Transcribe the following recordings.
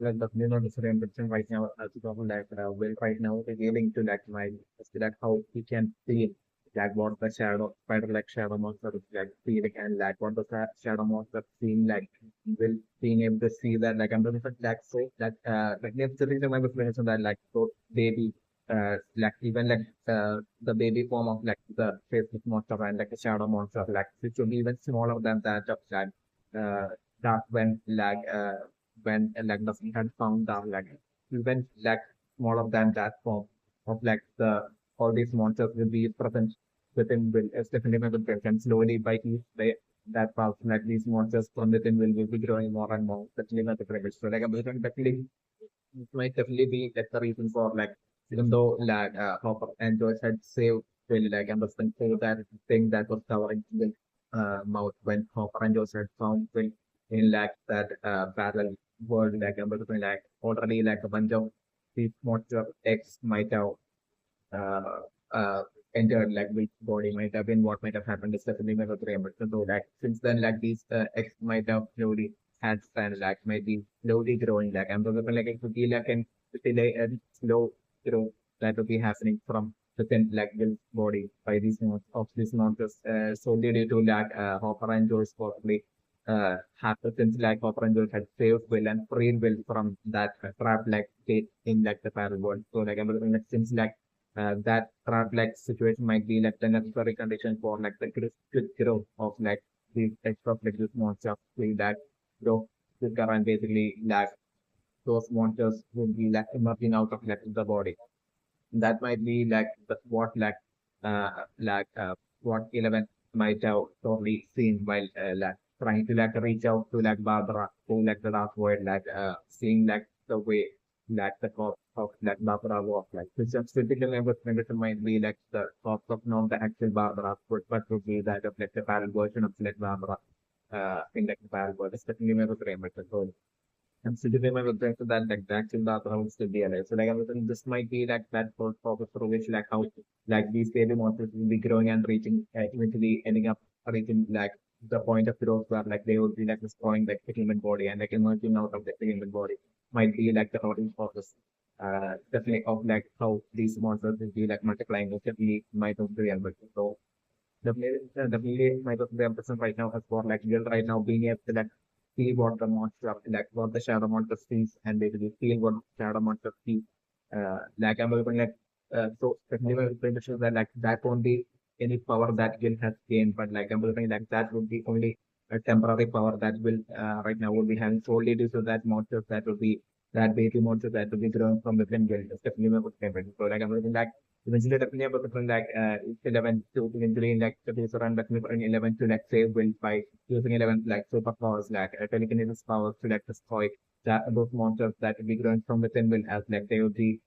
like the you know the representation right now as you talk like will right now revealing to like my that how we can see like what the shadow spider like shadow monster is like feeling and like what the shadow monster seeing like will being able to see that like under the like so that like next the reason why I was mentioning that like so baby like even like the baby form of like the faceless monster and like the shadow monster like which will be even smaller than that of that when like the had found out like even like smaller than that form of like the all these monsters will be present within will is definitely will be present slowly by each day that path like these monsters from within will be growing more and more definitely not the premise. So like I'm definitely it might definitely be that's the reason for like even though like Hopper and Joyce had saved really like understand for that thing that was covering the mouth when Hopper and Joyce had found Will in like that parallel world like like already like a bunch of these monster X might have uh, uh, entered like which body might have been what might have happened is definitely never remembered. So like since then like these X might have slowly had and like maybe slowly growing like I'm talking like it could be like an delay and slow growth that will be happening from within like Will's body by these notes of these monsters solely due to like Hopper and Joyce possibly happened since like Hopper and Joyce had saved Will and freed Will from that trap like state in like the parallel world. So like I'm talking like since like that trap-like situation might be like the necessary condition for like the quick growth of like these extra flexible monsters that grow quicker and basically like those monsters will be like emerging out of like the body. That might be like the, uh like what 11 might have totally seen while like trying to like reach out to like Barbara who like the last word like seeing like the way like the corpse of like Barbara was like which is typically maybe might be like the corpse of not the actual Barbara but would be that of like the parallel version of like Barbara in like the parallel world. It's definitely maybe so and still remember back to that like back to the around still be alive. So like I was thinking this might be like that for purpose for which like how like these baby monsters will be growing and reaching eventually ending up reaching like the point of growth where like they will be like destroying like the human body and like emerging out of the human body might be like the rotten process. Definitely of like how these monsters will be like multiplying which definitely might not be real but so definitely my person right now has got like real right now being able to like see what the monster like what the shadow monster sees and basically feel what shadow monster sees. Like I'm looking like so definitely my going to show that like that won't be any power that Gil has gained, but like I'm looking like that would be only a temporary power that will right now will be having solely due to that monsters that will be that baby monsters that will be growing from within Gil. It's definitely my favorite. So like I'm looking like eventually definitely able to bring like 11 to eventually like the base around like bring 11 to like save will by using 11 like superpowers like telekinesis powers to like destroy that those monsters that will be growing from within will as like they will be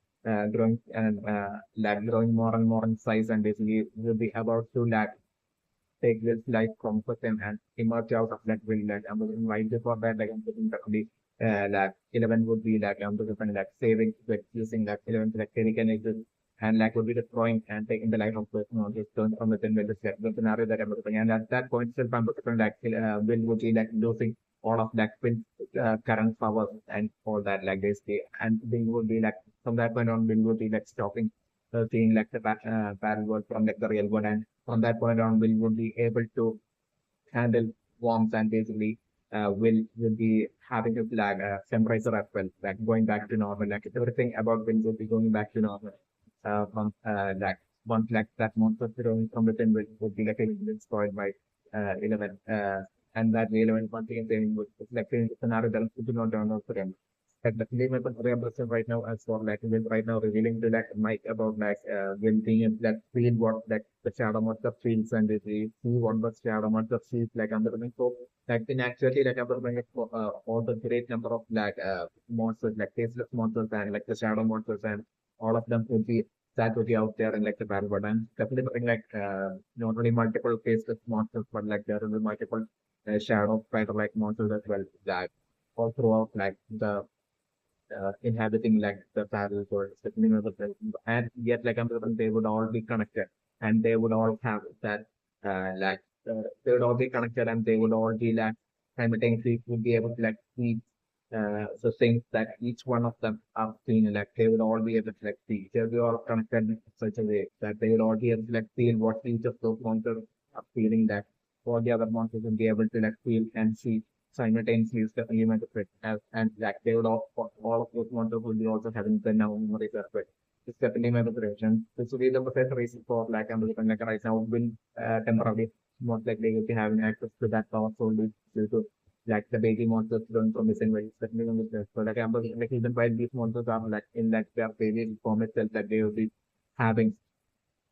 growing and like growing more and more in size and basically will be about to like take this life from within and emerge out of that will like I'm looking right before that like I'm looking definitely like 11 would be like I'm looking like saving with using like 11 to like telekinesis and like would be destroying and taking the life of person or just turn from within will just the scenario that I'm looking and at that point still I'm looking like will would be like losing all of that with current power and all that like they stay and they would be like from that point on will would be like stopping seeing like the parallel world from like the real world and from that point on will would be able to handle warmth and basically will be having a like temperature as well like going back to normal like everything about will be going back to normal from like once like that monster growing from within would be like destroyed by 11 and that 11 once again they would like in the scenario that would not turn out for them like the name of reimbursement right now as for like will right now revealing to like Mike about like will being able to like feel what like the shadow monster feels and they see what the shadow monster feels like under the so like in actually like I'm bringing all the great number of like monsters like faceless monsters and like the shadow monsters and all of them would be that would be out there in like the battle but I'm definitely bringing like not only multiple faceless monsters but like there will be multiple shadow spider like monsters as well that all throughout like the inhabiting like the parallel worlds, the communal worlds, and yet like I'm certain they would all be connected, and they would all have that like they would all be connected, and they would all be like simultaneously would be able to like see. so things that each one of them are seeing, like they will all be able to like see. They'll be all connected in such a way that they will all be able to like feel what each of those monsters are feeling, that all the other monsters will be able to like feel and see simultaneously is the element of it. And like they will all of those monsters will be also having the now memories of it. It's definitely my observation. This will be the best reason for like I'm looking like right now will temporarily most likely you'll be having access to that power solely due to like the baby monsters learn from missing ways, especially when with this. So like I'm like even while these monsters are like in like their baby form itself, that they will be having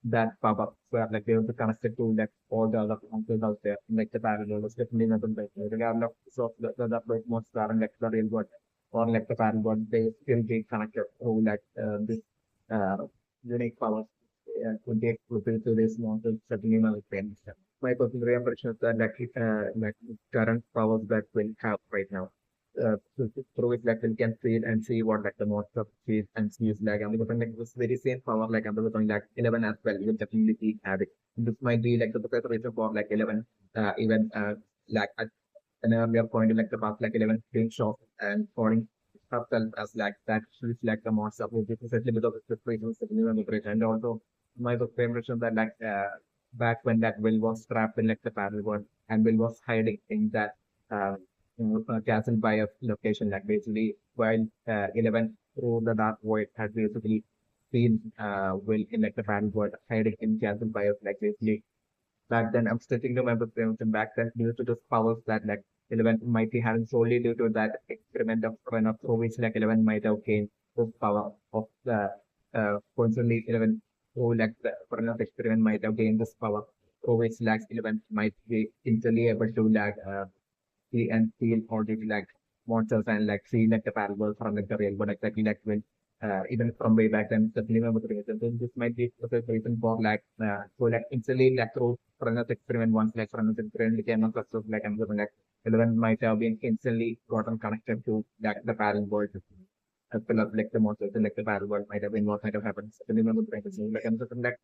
that power. So like they will be connected to like all the other monsters out there, like the parallel, definitely nothing like regardless of the monsters are in like the real world or like the parallel world, they still be connected through like this uh, unique powers could be exclusive to this monster certainly not the same. My personal impression is that like current powers that we have right now. Through it like we can feel and see what like the monster feels and sees like I'm looking like this very same power like I'm looking like 11 as well. You definitely have it. This might be like the better reason for like 11 even like at an earlier point like the past like 11 being shocked and falling herself as like that feels like the monster which is essentially because of the reasons the new immigration. And also my impression that like back when that Will was trapped in like the parallel world and Will was hiding in that uh, castle by a location like basically while 11 through the dark void had basically seen Will in like the parallel world hiding in castle by like basically back then. I'm starting to remember things and back then due to those powers that like 11 might be having solely due to that experiment of run of through which like 11 might have gained this power of the constantly 11 through like the run of experiment might have gained this power through which like 11 might be instantly able to like see and feel already like monsters and like see like the parables from like the real world exactly like when even from way back then definitely remember the reason. So this might be the reason for like so like instantly like through Furnace experiment once like Furnace experiment became a success like I'm something like 11 might have been instantly gotten connected to like the parallel world as well as like the monsters in like the parallel world might have been what might have happened. So remember the reason. Like I'm something like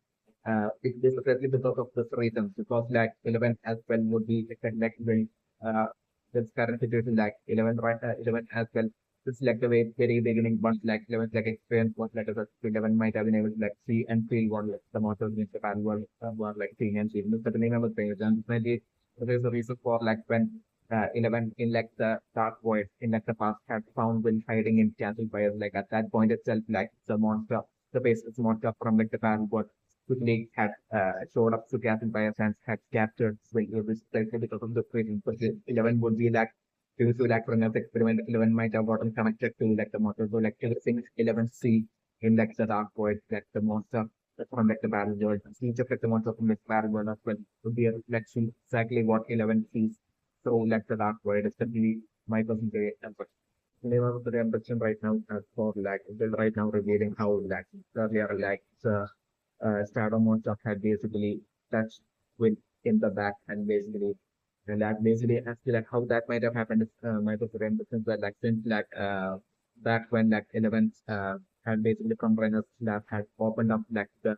it is exactly because of this reason because like 11 as well would be exactly like very uh this current situation like 11 right 11 as well. It's like the way very beginning once like 11 like experience was like a 11 might have been able to like see and feel what like the monsters in the parallel world were like seeing and seeing. This certainly never changed and maybe there is a reason for like when 11 in like the dark void in like the past had found Will hiding in castle fires like at that point itself like the monster the basic monster from like the parallel world quickly had showed up to Captain Bias and had captured Swing, which precisely because of the reason. But 11 would be like due to like runner's experiment, 11 might have gotten connected to like the monster. So like everything 11 see in like the dark void, like the monster from like the battle world. Each of like the monster from like battle world as well would be a reflection exactly what 11 sees. So like the dark void is definitely my percentage. Name of the ambition right now for like right now revealing how like earlier like Shadow Monster had basically touched with in the back and basically and that basically as to like how that might have happened is might have been since that like since like back when like 11 had basically from Renner's lab had opened up like the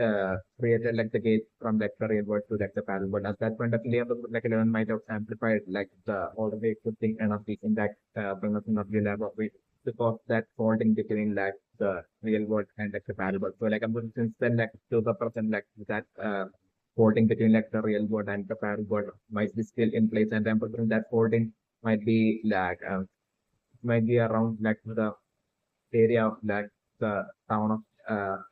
uh, created like the gate from like the real world to like the parallel world. At that point, definitely like 11 might have amplified like the all the existing energy in that premise of the laboratory because that faulting between like the real world and like the parallel world. So like I'm going since then like to the person like that faulting between like the real world and the parallel world might be still in place and I'm putting that faulting might be like might be around like the area of like the town of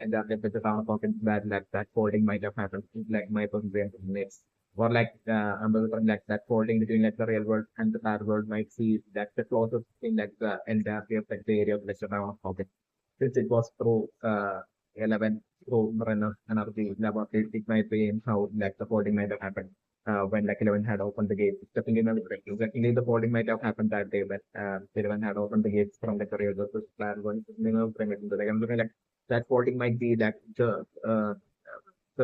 and then with the town of Hawkins that like that folding might have happened like my person next or like another one like that folding between like the real world and the parallel world might see that the closest in like the entirety of like the area of like the town of Hawkins since it was through 11 through Brenner and other laboratory it might be in how like the folding might have happened when like 11 had opened the gates. Definitely not correct. Exactly, the folding might have happened that day when 11 had opened the gates from the career versus plan one. Like I'm looking like that folding might be like the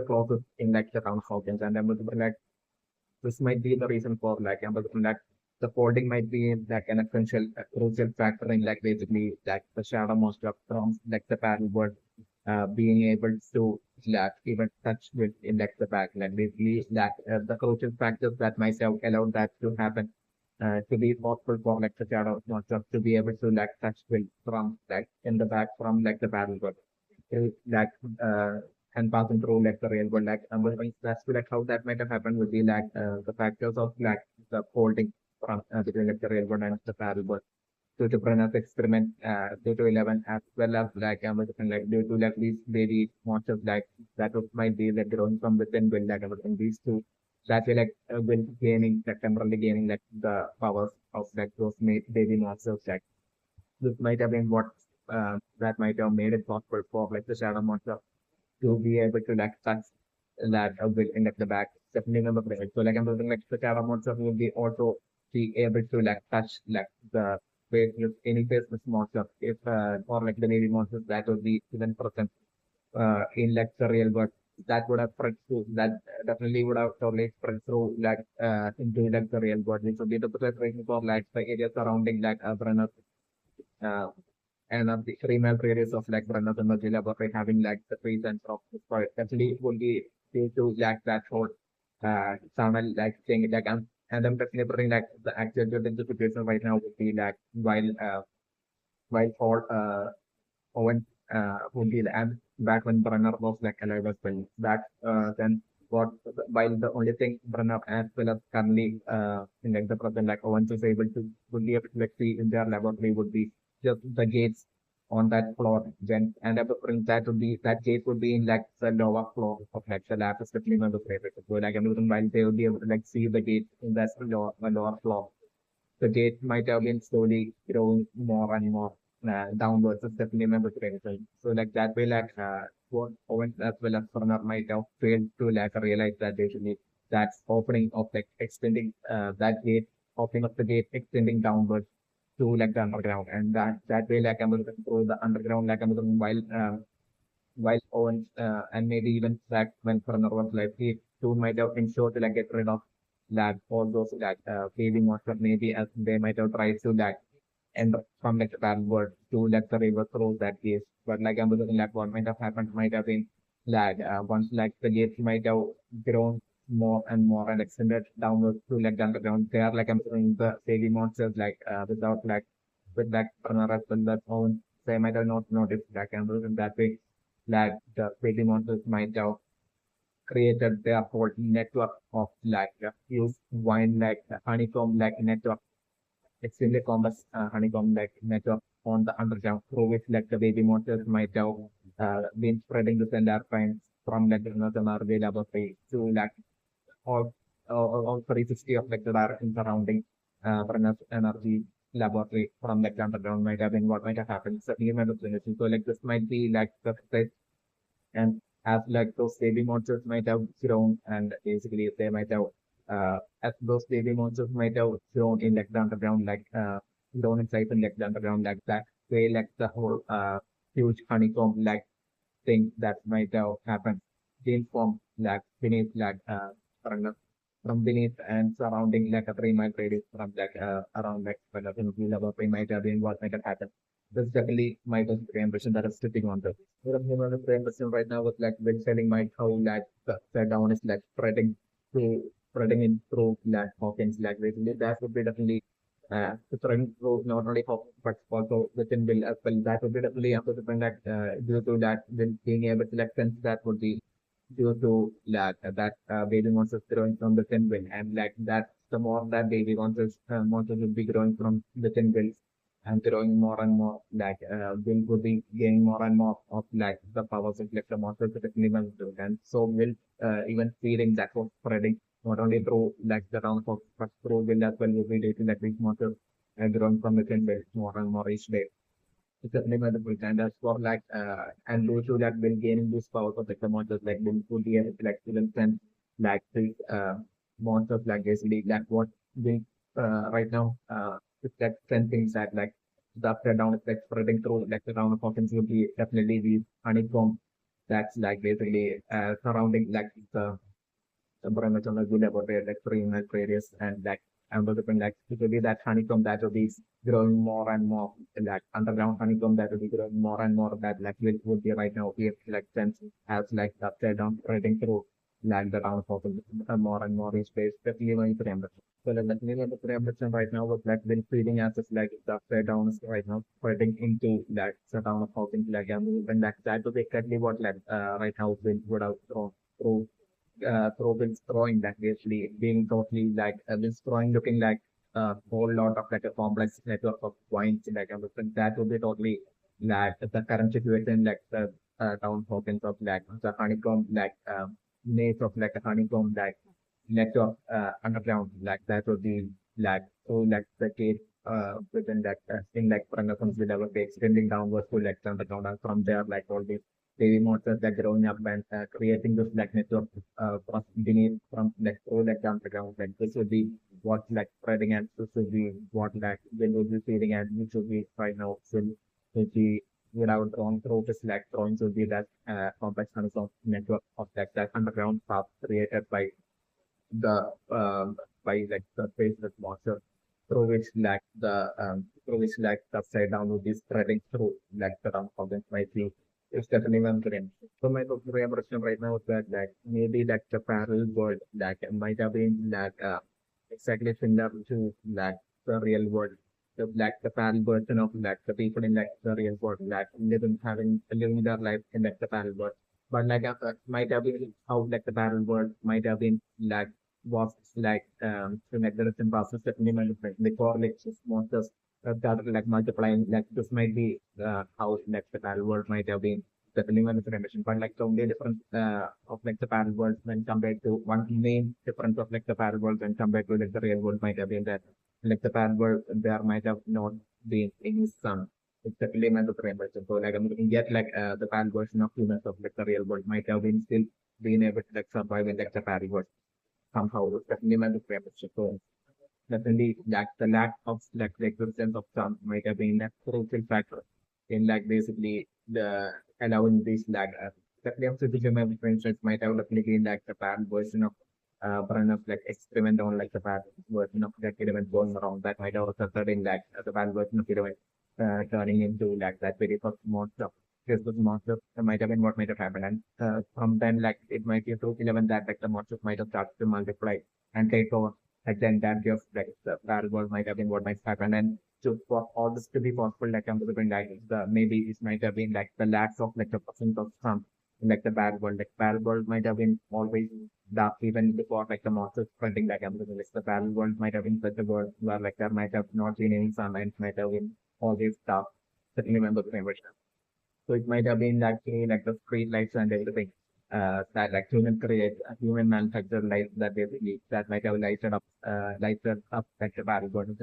closest in like the town of Hawkins, and I'm looking like this might be the reason for like I'm looking like the folding might be like an essential, crucial factor in like basically like the shadow monster from like the parallel world being able to like even touch with in like the back like basically that the crucial factors that might have allowed that to happen to be possible for like the shadow monster to be able to like touch will from like in the back from like the battlefield like uh and passing through like the real world like that's like how that might have happened would be like the factors of like the holding from between like the real world and the battlefield due to Prana's experiment due to 11 as well as like everything like due to like these baby monsters like that might be like growing from within will like everything these two that will like will gaining like temporarily gaining like the powers of like those baby monsters like this might have been what that might have made it possible for like the shadow monster to be able to like touch that will in like the back definitely remember correct. So like I'm thinking like the shadow monster will be also be able to like touch like the face any faceless monster if or like the baby monsters that would be even present in like the real world that would have spread through that definitely would have totally spread through like into like the real world. This would be the preparation for like the area surrounding like Brenner uh, and the female periods of like Brenner and the laboratory having like the trees and crops destroyed. Definitely would be due to like that whole sound like thing like and I'm definitely putting like the actual situation right now would be like while for Owen would be and back when Brenner was like alive as well. That then what while the only thing Brenner as well as currently in like the present like Owen is able to would be able to like see in their laboratory would be just the gates on that floor then and that would be that gate would be in like the lower floor of like the lab especially when the favorite. So like everything while they would be able to like see the gate in that lower floor the gate might have been slowly growing more and more downwards, especially member creation. So like that way, like what Owen as well as Turner might have failed to like realize that they should need that opening of like extending that gate, opening of the gate, extending downwards to like the underground, and that way like I'm going to go the underground like I'm going while Owen and maybe even back when Turner was like he too might have ensured to like get rid of that all those like baby monster maybe as they might have tried to like end from like that word to like the river through that case. But like I'm looking like what might have happened might have been like once like the gates might have grown more and more and extended downwards to like the underground. They are like I'm saying the baby monsters like without like with that Turner as well that own they might have not noticed like I'm looking that way like the baby monsters might have created their whole network of like use wine like honeycomb like network extremely complex honeycomb like network on the underground through which like the baby monsters might have been spreading the entire pines from like the northern RV laboratory to like all 360 of like the direction surrounding Brenner's energy laboratory from like the underground might have been what might have happened. So, so like this might be like the place and as like those baby monsters might have grown and basically they might have as those baby monsters might have grown in like the underground like grown inside in like the underground like that way like the whole huge honeycomb like thing that might have happened came from like beneath like from from beneath and surrounding like a 3 mile radius from like around like level might have been what might have happened. This definitely my impression that is sitting on the impression right now with like when selling might how like the down is like spreading in through like Hawkins like basically that would be definitely spreading through not only Hawkins but also within Bill as well. That would be definitely after the that due to that then being able to like sense that would be due to like that baby monsters growing from within Bill and like that the more that baby monsters will be growing from within Bill and growing more and more like will would be gaining more and more of like the powers of like the monsters that animals do and so will even feeding that was spreading not only through like the round of but through will as well will be dating like these monsters growing from within Bill more and more each day. It's a limited and that's for like and due to that will gaining this powers of like the monsters like will would be able to like even sense like these monsters like basically like what we right now it's like sensing that like the upside down is like spreading through like the round of Hawkins will be definitely the honeycomb that's like basically surrounding like the perimeter on the laboratory like 3 mile radius and like and the different like it will be that honeycomb that will be growing more and more like underground honeycomb that will be growing more and more that like will would be right now here like sense as like the upside down spreading through. like the down Hawkins more and more each day, especially when it's temperature. So like definitely when the temperature right now was like been feeding as it's like the upside down is right now spreading into that so down of Hawkins like and that was exactly what like right now been would have through Robin's drawing that basically being totally like this drawing looking like a whole lot of like a complex network of points like that would be totally like the current situation like the town tokens of like the honeycomb like maze of like a honeycomb like network underground like that would be like so like the case within that thing like Prangasams will ever be extending downwards to like underground and from there like all these baby monsters that growing up and creating this like network from beneath from like through like underground like this would be what like spreading and this would be what like they will be feeding and which would be right now will be without drawing through this like drawings would be that complex honeycomb network of like that underground path created the by like the faceless monster through which like the upside down would be spreading through like the round problems might be it's definitely one dream. So my impression right now is that like maybe like the parallel world like might have been like exactly similar to like the real world. The like the parallel version of like the people in like the real world like living their life in like the parallel world. But like might have been how like the parallel world might have been like was like to make the resin process definitely management. The correlates monsters that are like multiplying like this might be how like the parallel world might have been definitely manipulation. But like the only difference of like the parallel world when compared to one main difference of like the parallel world when compared to like the real world might have been that like the parallel world there might have not been any sun. It's definitely manipulation. So like I'm looking at like the parallel version of humans of like the real world might have been still being able to like survive in like the parallel world somehow definitely manipulation. So definitely like the lack of like the existence of sun might have been a crucial factor in like basically the allowing this like definitely also the human for instance might have definitely been like the parallel version of run of like experiment on like the parallel version of that element going around that might have resulted in like the parallel version of element turning into like that very first monster. This was monster might have been what might have happened and from then like it might be through 11 that like the monsters might have started to multiply and take over like the entirety of like the parallel world might have been what might happen and to for all this to be possible like I'm looking like the maybe it might have been like the lack of like the presence of sun in like the parallel world like parallel world might have been always dark even before like the monsters spreading like I'm looking like the parallel world might have been such a world where like there might have not been any sunlight might have been all these dark certainly remember the same so it might have been actually like the street lights and everything that like human manufactured lights that basically that might have lighted up like the battle garden.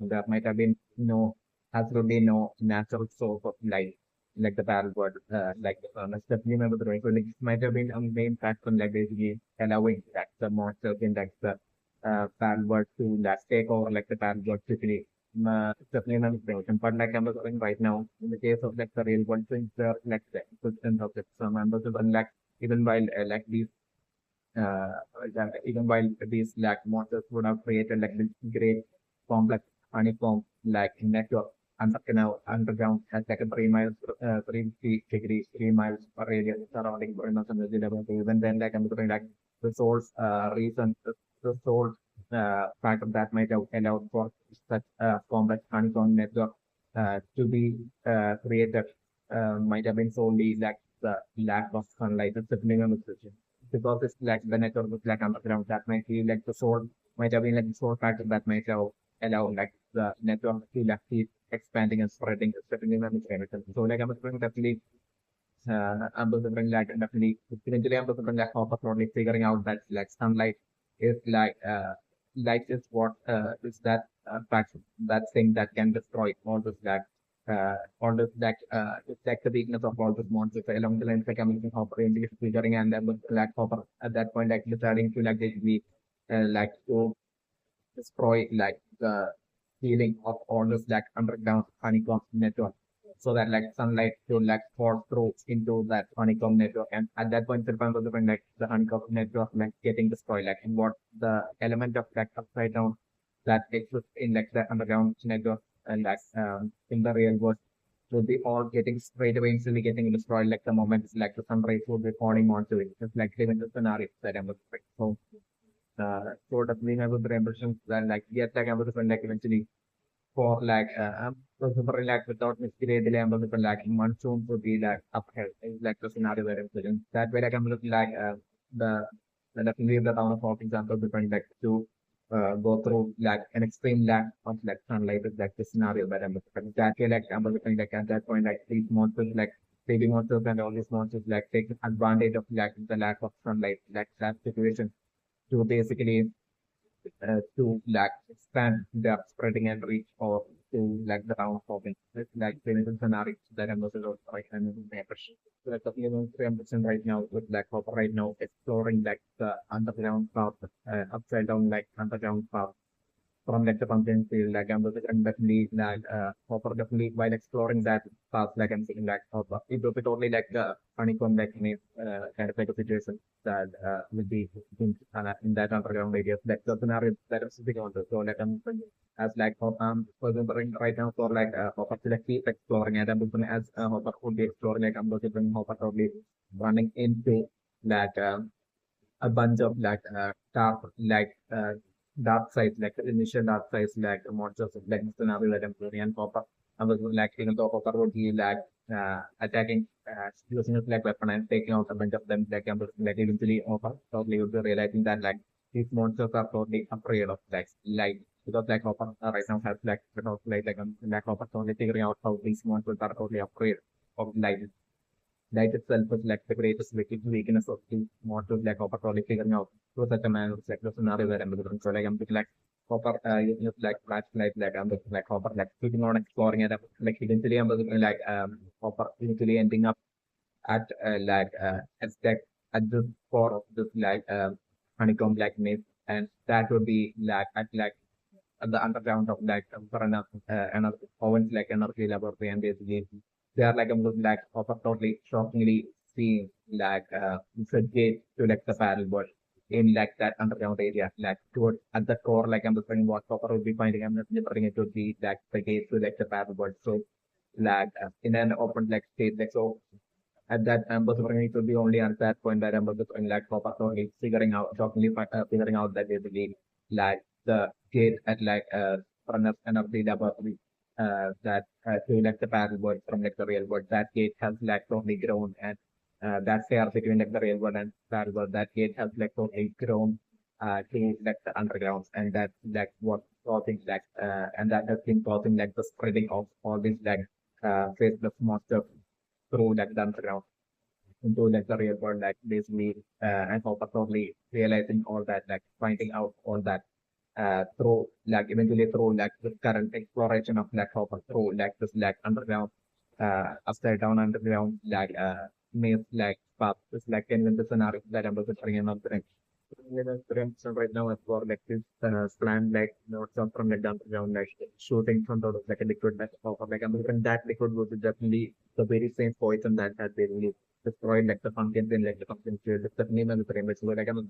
There might have been no absolutely no natural source of light like the battle bird, like the sun. That's definitely remember the drawing. So like, it might have been a main factor like basically allowing that the monsters in like the battle bird to like take over like the battle bird quickly definitely an inspiration. But like I'm saying right now, in the case of like the real world things, like the existence of the some members of like even while like these uh even while these like monsters would have created like this great complex honeycomb like network underground at like a 3 miles 3 degrees 3 miles per radius surrounding Buenos Aires level. Even then like I'm looking like the source reason the source factor that might have allowed for such complex honeycomb network to be created might have been solely like the lack of sunlight. It's definitely a mistake because it's like the network was like underground that might be like the source might have been like the source factor that might have allowed like the network to like keep expanding and spreading especially in the so like I'm definitely I'm like definitely eventually I'm like how probably figuring out that like sunlight is like light is what is that fact that thing that can destroy all this like it's like the weakness of all these monsters along the lines like I'm looking Hopper really figuring and then with like Hopper at that point like deciding to like basically like to destroy like the healing of all this like underground honeycomb network so that like sunlight should like fall through into that honeycomb network and at that point the point was when like the honeycomb network like getting destroyed like and what the element of like upside down that exists in like the underground network and like in the real world would be all getting straight away instantly getting destroyed like the moment like the sun rays would be falling onto it. Just like even the scenario that I'm looking for. So sort of we have the impressions that like yes, like I'm looking like eventually for like super like without misleading I'm looking like monsoon would be like uphill. It's like the scenario that I'm looking. That way like I'm looking like the definitely the town of for example different like to go through like an extreme lack of like sunlight is like the scenario that I'm looking at. That way like I'm looking like at that point like these monsters like baby monsters and all these monsters like take advantage of like the lack of sunlight like that situation to basically to like expand the spreading and reach or to like the round hopping. It's like the scenario that I'm looking at right now in the papers. So like talking about 3% right now with like Hopper right now exploring like the underground path, upside down like underground path from like the pumpkin field, like I'm definitely like Hopper definitely while exploring that path, like I'm saying like Hopper, it will be totally like honeycomb like kind of like a situation that will be in that underground area. Like the scenario that I'm sitting on. So like I'm as like for example right now for like Hopper to like keep exploring and I'm looking as Hopper would be exploring like I'm looking Hopper probably running into like a bunch of like dark sides, like the initial dark sides, like monsters like scenario that I'm playing and Popper. I was like even though Popper would be like attacking using his like weapon and taking out a bunch of them like like eventually Hopper probably would be realizing that like these monsters are totally afraid of like light because like Hopper right now has like like Hopper totally figuring out how these monsters are totally afraid of light. Light itself was like the greatest weakness of the model like Copper probably figuring out to such a man who's like the scenario where I'm looking. So like I'm thinking like Copper using like flashlight like I'm looking like Copper like keeping on exploring it like eventually I'm looking like Copper eventually ending up at at the core of this like honeycomb like maze and that would be like at the underground of like for another Owens like energy laboratory and basically they are like like totally shockingly seeing like it's a gate to like the parallel world in like that underground area like toward at the core like I'm looking what Copper would be finding I'm not delivering it to be like the gate to like the parallel world so like in an open like state like so at that Ambassador it will be only at that point that Ambassador like Papa Tony figuring out shockingly figuring out that basically like the gate at like front of the laboratory that to like the parallel world from like the real world that gate has like totally grown and that share between like the real world and parallel world that gate has like totally grown to like the underground and that like what causing like and that has been causing like the spreading of all these like faceless monsters through like the underground into like the real world, like basically and probably realizing all that, like finding out all that through like eventually through like the current exploration of like Hopper through like this like underground upside down underground like maze like path. It's like in the scenario that I'm looking for in the so right now I've got like this slant like notes up from like the underground like shooting from the like a liquid like Hopper. Like I'm looking that liquid would be definitely the very same poison that has basically destroyed like the pumpkins in like the pumpkin field. It's the name of the pyramid. So like I'm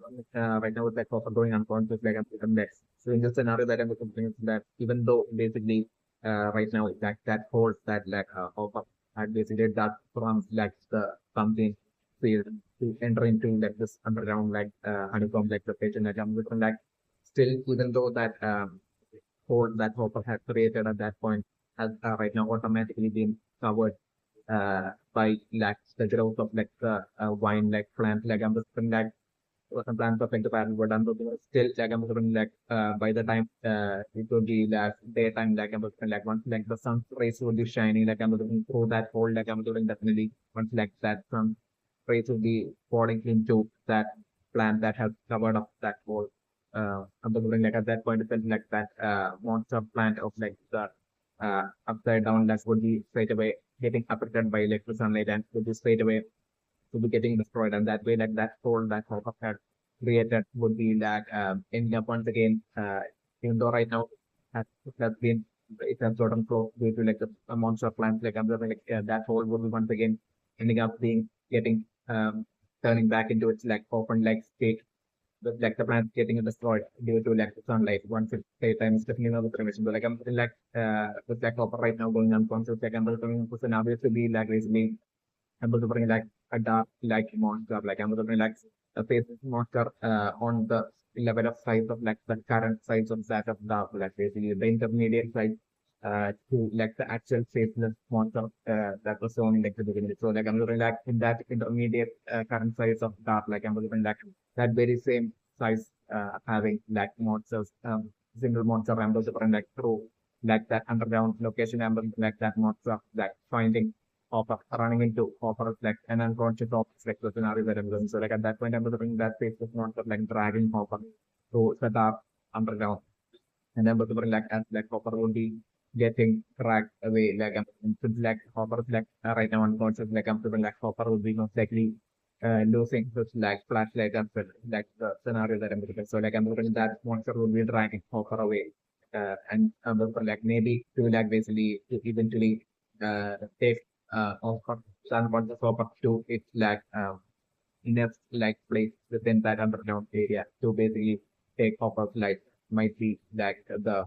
right now with like Hopper going unconscious like I'm next. So in this scenario that I'm looking is that even though basically right now that holds that like Hopper had basically that from like the pumpkin field to enter into like this underground like honeycomb like location like I'm looking like still even though that hold that Hopper had created at that point has right now automatically been covered by like the growth of like the wine like plant like I'm just like some plants of like the parent but I'm looking still like I'm looking like by the time it will be like daytime like I'm looking like once like the sun's rays will be shining like I'm looking through that hole like I'm looking definitely once like that sun rays will be falling into that plant that has covered up that hole. I'm looking like at that point it's like that monster plant of like the upside down that would be straight away getting affected by electric sunlight and would be straight away to be getting destroyed. And that way, like that hole that Hawkins had created would be like ending up once again, even though right now it has been it has sort of close due to like a monster plant, like I'm just like that hole would be once again ending up being getting turning back into its like open like state like the plant getting destroyed due to like sunlight once it daytime is definitely not the prevention. So like I'm like with like copper right now going unconscious, like I'm looking for scenarios to be like basically able to bring like a dark like monster, like able to bring like a face monster on the level of size of like the current size of that of dark, like basically the intermediate size to like the actual faceless monster that was shown in like the beginning. So like I'm looking like in that intermediate current size of dark, like I'm looking like that very same size having like monsters single monster I'm to bring like through like that underground location I'm like that monster like finding Hopper running into Hopper like an unconscious Hopper's like the scenario that I'm doing. So like at that point I'm looking that face was not like dragging Hopper to the dark underground. And then but like as like Hopper would be getting dragged away like like Hopper like right now unconscious like I'm feeling like Hopper would be most likely losing his like flashlight and like the scenario that I'm looking. So like I'm looking that monster would be dragging Hopper away. And I'm looking like maybe to like basically to eventually take Hopper unconscious Hopper to its like enough like place within that underground area to basically take Hopper's life might be like the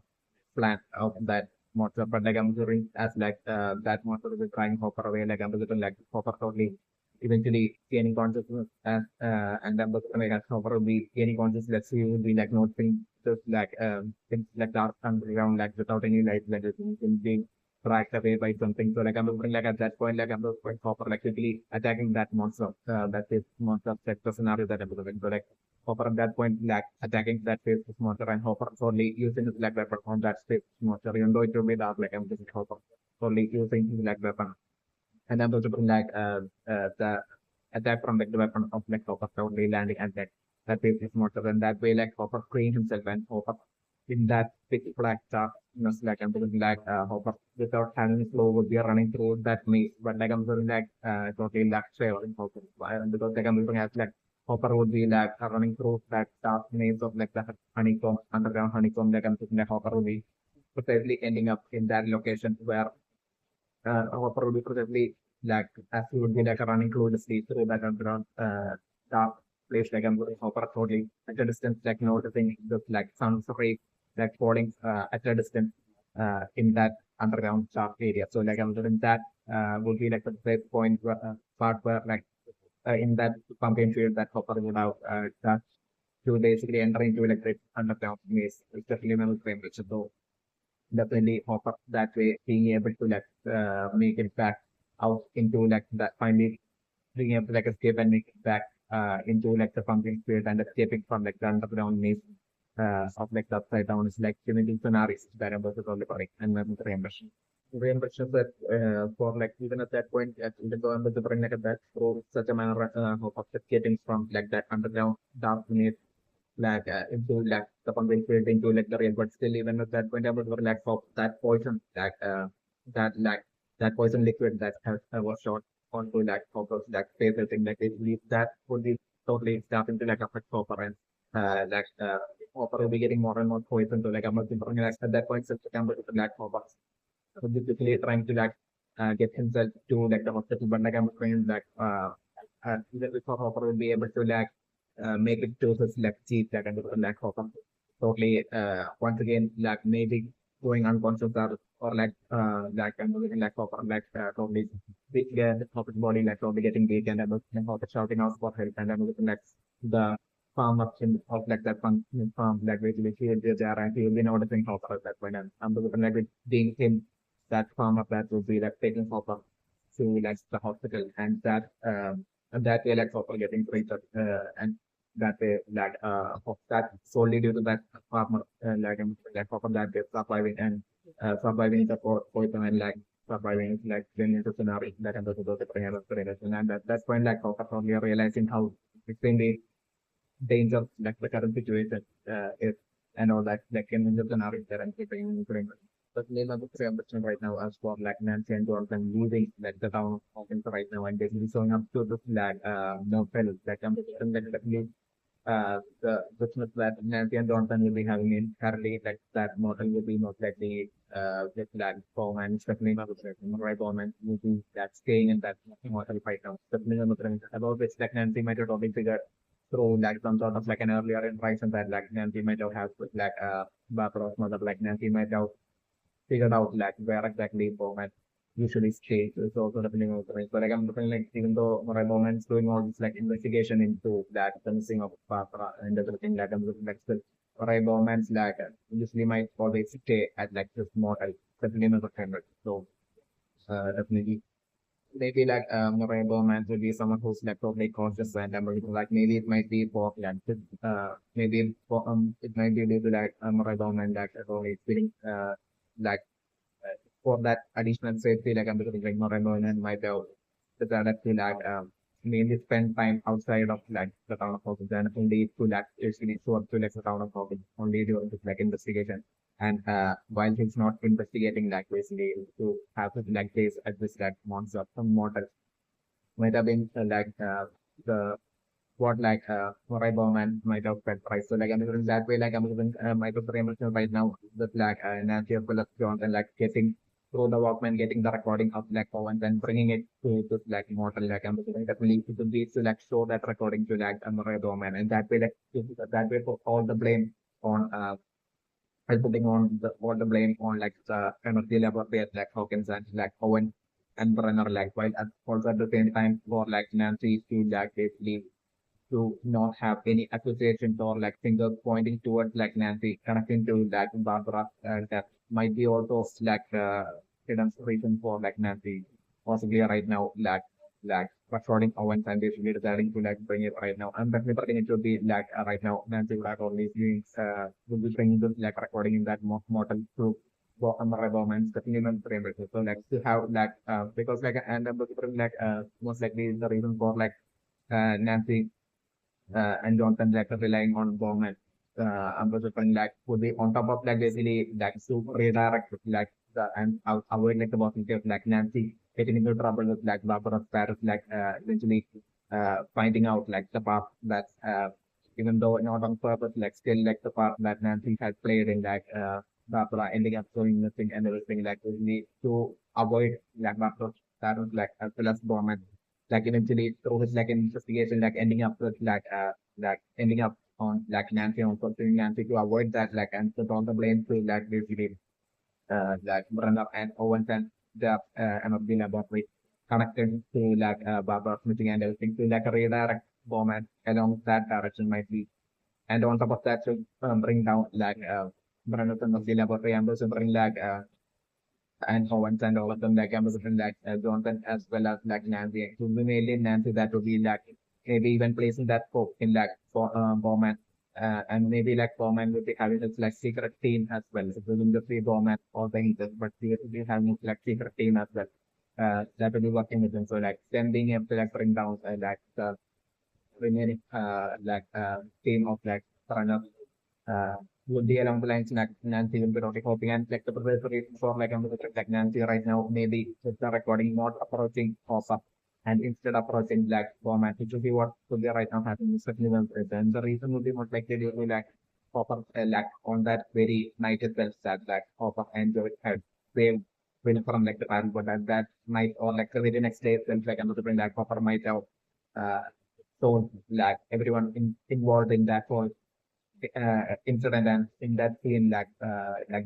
plan of that monster. But like I'm assuming as like that monster is trying Hopper away, like I'm assuming like Hopper totally eventually gaining consciousness and then like as Hopper will be gaining consciousness, he will be like noticing just like things like dark underground like without any light like it will be dragged away by something. So like I'm looking like at that point like I'm looking Hopper like quickly attacking that monster that is monster like the scenario that I'm looking. So like Hopper at that point like attacking that space monster and Hopper only using his like weapon on that space monster even though it will be dark like I'm just Hopper only using his like weapon and then those bring like the attack from like the weapon of like Hopper only landing at that space monster and that way like Hopper freeing himself and Hopper in that pitch black darkness like I'm feeling like Hopper without having his flow would be running through that maze but like I'm feeling like totally like favoring Hopper because like I'm looking at like Hopper would be like running through that dark maze of like the honeycomb, underground honeycomb. Like I'm thinking that Hopper would be precisely ending up in that location where Hopper would be precisely like as he would be like running closely through that underground dark place. Like I'm looking Hopper totally at a distance, like noticing the like sounds of rays like falling at a distance in that underground dark area. So like I'm looking that would be like the safe point where, part where like in that pumpkin field that Hopper would have done to basically enter into electric underground maze, especially when frame which so definitely Hopper that way being able to like make it back out into like that finally being able to like escape and make it back into like the pumpkin field and escaping from like the underground maze of like the upside down is like giving scenarios that I'm also recording and then reimbursement. Reimbursement that for like even at that point, even though I'm the bring like that for such a manner of escaping from like that underground dark maze like into like the pumpkin field into like the real but still even at that point I was like of that poison that like that poison liquid that has was shot onto like Copper's like face I think like it believe that would be totally starting to like affect Copper and like Copper will be getting more and more poison so like I'm not thinking like at that point such a camera to like Copper so basically trying to like get himself to like the hospital but like I'm going like even before Hopper will be able to like make it to his like cheap like and like Hopper totally once again like maybe going unconscious or like and like Hopper like totally weak his Hopper's body like totally getting weak and like Hopper shouting out for help and then like the farm up in of like that farm like basically he is there and he will be noticing Hopper at that point and I'm looking like with being him that farm up that would be like taking Hopper to like the hospital and that way like Hopper getting treated and that way like of that solely due to that farmer like Hopper that way surviving and surviving the poison and like surviving like then into scenario that and the and at that point like Hopper probably realizing how extremely dangerous like the current situation is and all that like in the scenario that I'm keeping but name of the preemption right now as for like Nancy and Jonathan leaving like the town of Hawkins right now and basically showing up to the flag no fellas like I'm like definitely the business that Nancy and Jonathan will be having in currently like that model will be most likely with that form and especially not the right government will be that staying in that model right now. Definitely about which like Nancy might have already figured through like some sort of like an earlier interaction that like Nancy might have had with like Barbara's mother, like Nancy might have figured out like where exactly Bowman usually stays. So sort of thing. So like I'm looking like even though Bowman's doing all this like investigation into that the missing of Barbara and everything, like I'm looking like still Bowman's like usually might always stay at like this motel, definitely not a So definitely maybe like Bowman would be someone who's like totally conscious and everything. Like maybe it might be for like maybe for it might be due to like Bowman like totally feeling like for that additional safety, like I'm looking like Moreno and myself, that feel like mainly spend time outside of like the town of Hawkins and only to like usually show up to like the town of Hawkins only during this like investigation. And while he's not investigating like basically to have to like face at this like monster, some mortal might have been the what like Morai Bowman might have fed price. So like I'm looking that way, like I'm looking Michael Framerson right now with like Nancy Philip Johnson like getting through the Walkman, getting the recording of like Owens and bringing it to like Mortal like I'm looking definitely it would be to like show that recording to like Morai Bowman and that way like that way for all the blame on and putting on the all the blame on like the energy laboratory at like Hawkins and like Owen and Brenner like while also at the same time for like Nancy to like basically to not have any accusations or like fingers pointing towards like Nancy connecting to like Barbara that might be also like hidden reason for like Nancy possibly right now like recording Owens and basically deciding to like bring it right now. I'm definitely putting it to be like right now Nancy like only doing will be bringing this like recording in that mortal to Bowman's definitely framework. So like to have like because like and I'm looking like most likely the reason for like Nancy and Johnson like relying on Bowman. Ambassador like would be on top of like basically like to redirect like the and avoid like the possibility of like Nancy getting into trouble with like Barbara's parents like eventually finding out like the part that even though not on purpose like still like the part that Nancy had played in like Barbara ending up going missing and everything like we need to avoid like Barbara's parents like as well as Bowman like eventually through his like investigation like ending up with like ending up on like Nancy on pursuing Nancy to avoid that like and put all the blame to like basically like Brenner and Owens and the MFB laboratory connected to like Barbara Smithing and everything to like redirect Bowman along that direction might be and on top of that to bring down like Brenner's MFB laboratory and also bring like and Owens and all of them like Amazon like Johnson as well as like Nancy. It would be mainly Nancy that would be like maybe even placing that hope in like for Bowman. And maybe like Bowman would be having this like secret team as well. It wouldn't just be Bowman or the Heaters, but he would be having like secret team as well. That will be working with them. So like them being able to like bring down like the remaining team of like runners would be along the lines like Nancy will be totally hoping and like the professor reason for like I'm like Nancy right now maybe with the recording not approaching Hopper and instead approaching like format which would be what would be right now happening certainly well and the reason would be most likely due to like Hopper like on that very night itself that like Hopper and Joey had saved Will from like the battle but at that night or like the very next day itself like another bring like Hopper might have uh told like everyone involved in that whole incident and in that scene like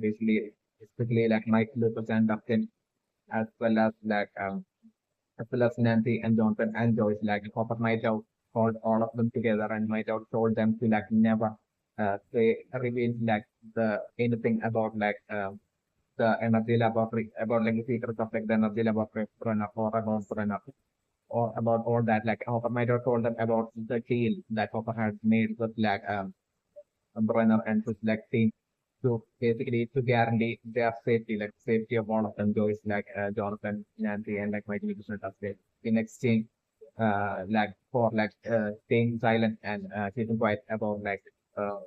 basically especially like Mike Lucas and Dustin as well as as well as Nancy and Jonathan and Joyce like Hopper might have called all of them together and might have told them to like never say reveal like the anything about the energy laboratory about like the secrets of like the energy laboratory runner or about runner or about all that like Hopper might have told them about the deal that Hopper had made with Brenner and to like team to basically to guarantee their safety, like safety of all of them, Joyce, like Jonathan, Nancy, and like Michael Wilson as well. In exchange, like for like staying silent and keeping quiet about like uh,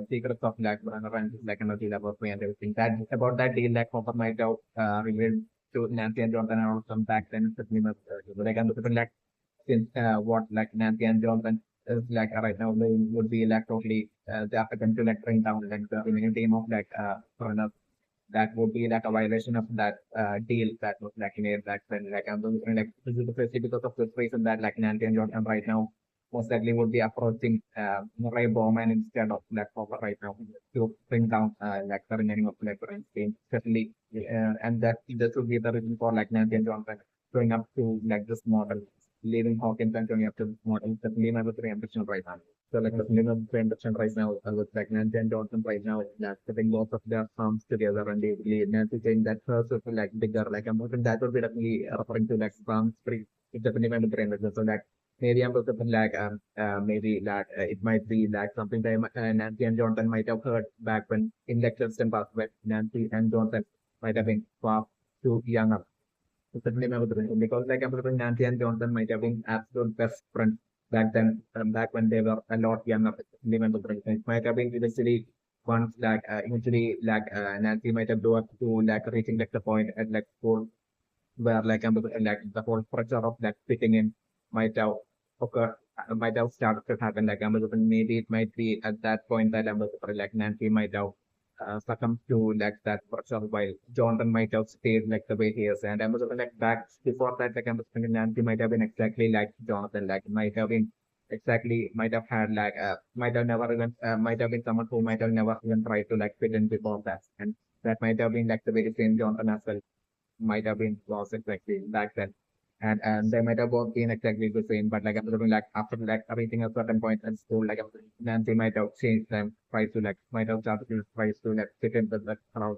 secrets of like Brenner and like energy laboratory and everything. That about that deal, like Hopper might have revealed to Nancy and Jonathan and also back then. Like I'm looking like since what like Nancy and Jonathan is like right now they would be like totally they are going to like bring down like the remaining team of like runners that would be like a violation of that deal that was like made back then like I'm looking like this is the first because of this reason that like Nancy and Jonathan right now most likely would be approaching Ray Bowman instead of Black Popper right now to bring down like the remaining of Black Panther team, especially and that this would be the reason for like Nancy and Johnson going up to like this model, leaving Hawkins and going up to this model. Definitely my three ambition right now. So like definitely my three ambition right now with like Nancy and Johnson right now, that's putting both of their farms together and basically Nancy saying that first would be like bigger, like I'm that would be definitely referring to like farms pretty. It's definitely my three ambition. So like maybe I'm looking like maybe that it might be like something that Nancy and Johnson might have heard back when in lectures and past when Nancy and Johnson might have been far too younger. So certainly my opinion, because like I'm looking Nancy and Johnson might have been absolute best friends back then, back when they were a lot younger. Certainly my opinion. It might have been eventually once like eventually like Nancy might have grown up to like reaching like the point at like school where like like the whole pressure of like fitting in might have occurred, might have started to happen. Like maybe it might be at that point that like Nancy might have succumbed to like that pressure while Jonathan might have stayed like the way he is. And like back before that, like Nancy might have been exactly like Jonathan, like might have been exactly might have had like might have never even might have been someone who might have never even tried to like fit in before that. And that might have been like the very same Jonathan as well might have been was exactly back then. And they might have both been exactly the same, but like I'm looking like after like reaching a certain point in school, like Nancy might have changed them, try to like might have started to try to like fit in with the crowd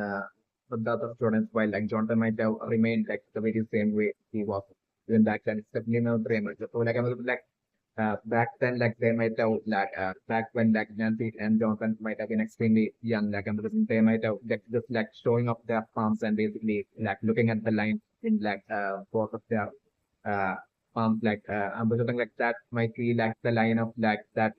uh with the other students while like Jonathan might have remained like the very same way he was even back then. It's definitely not very much. So like I'm looking like back then, like they might have like back when like Nancy and Jonathan might have been extremely young, like they might have like just like showing up their farms and basically like looking at the line in like both of their uh farms, like I'm something like that might be like the line of like that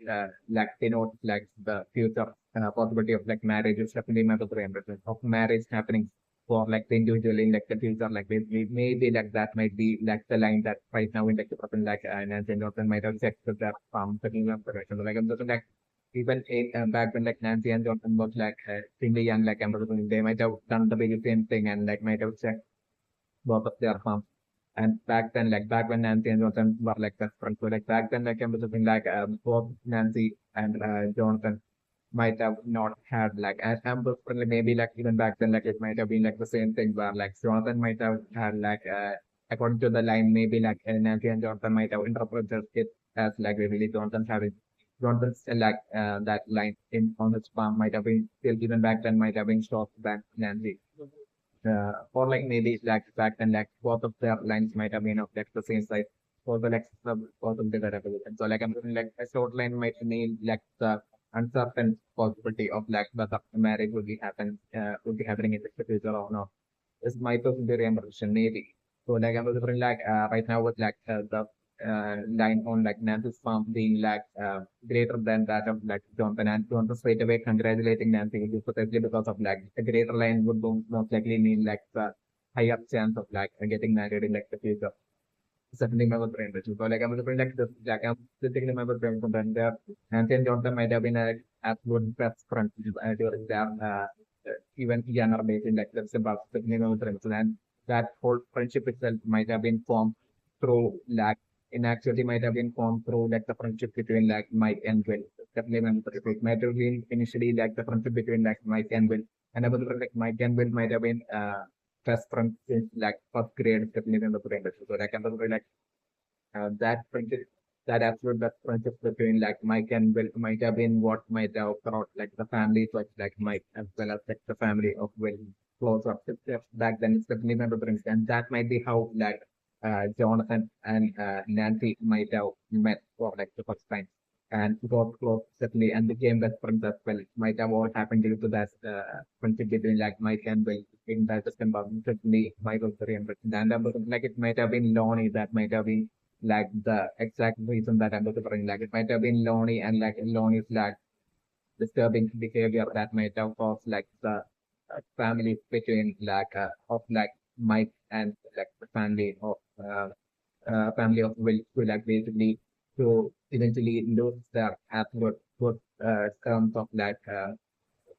like denotes like the future possibility of like marriage is definitely my representation of marriage happening for like the individual in like the future, like maybe like that might be like the line that right now in like the person like Nancy Norton might have set with that taking up direction. So, like I'm just like even in back when like Nancy and Johnson was like extremely young, like they might have done the very same thing and like might have checked both of their farms. And back then, like back when Nancy and Johnson were like best friends, so like back then, like I'm just like both Nancy and Johnson might have not had like as ample friendly maybe like even back then like it might have been like the same thing where like Jonathan might have had like according to the line maybe like Nancy and Jonathan might have interpreted it as like really Jonathan having Jonathan's like that line in on his palm might have been still even back then might have been short back Nancy or like maybe like back then like both of their lines might have been of like the same size for the like both of the revolution. So like I'm saying like a short line might mean like the uncertain possibility of like whether marriage would be happening in the future or not. This might also be reimbursement maybe. So like I'm wondering like right now with like the line on like Nancy's farm being like greater than that of like Jonathan and Jonathan straight away congratulating Nancy especially because of like a greater line would most likely mean like the higher chance of like getting married in like the future. Certainly my brain ritual. So like I'm looking like this like I'm sitting in my brain from there Nancy and Jonathan might have been a absolute best friends during their even younger days in like the simple and that whole friendship itself might have been formed through like in actually might have been formed through like the friendship between like Mike and Will. Definitely remember it might have been initially like the friendship between like Mike and Will. And I was like Mike and Will might have been best friends since like first grade, definitely remember so like I was like that friendship, that absolute best friendship between like Mike and Will might have been what might have brought like the families like Mike as well as like the family of Will closer. Back then, it's definitely my brother, and that might be how like Jonathan and Nancy might have met for like the first time and got close certainly and became best friends as well. It might have all happened due to that friendship between like Mike and Will in that environment. Certainly, Mike was very interesting, and like it might have been Lonnie that might have been like the exact reason that I'm referring. Like it might have been lonely and like lonely's like disturbing behavior that might have caused like the family between like of like Mike and like the family of Will to like basically to eventually lose their absolute good terms of like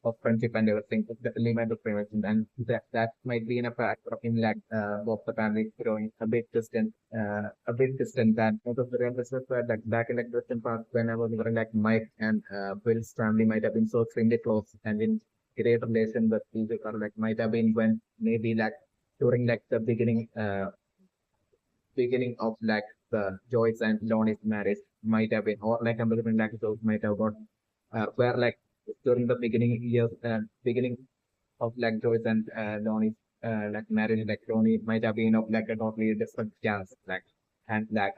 of friendship and everything. It's definitely might be prevention, and that might be in a factor in like both the families growing a bit distant. That out of the real business where like back in like distant past when I was living like Mike and Will's family might have been so extremely close and in great relation with each other. Like might have been when maybe like during like the beginning of like the Joyce and Lonnie's marriage might have been, or like I'm looking like those might have got where like during the beginning of like Joyce and Lonnie's like marriage, like Lonnie might have been of like a totally different caste, like and like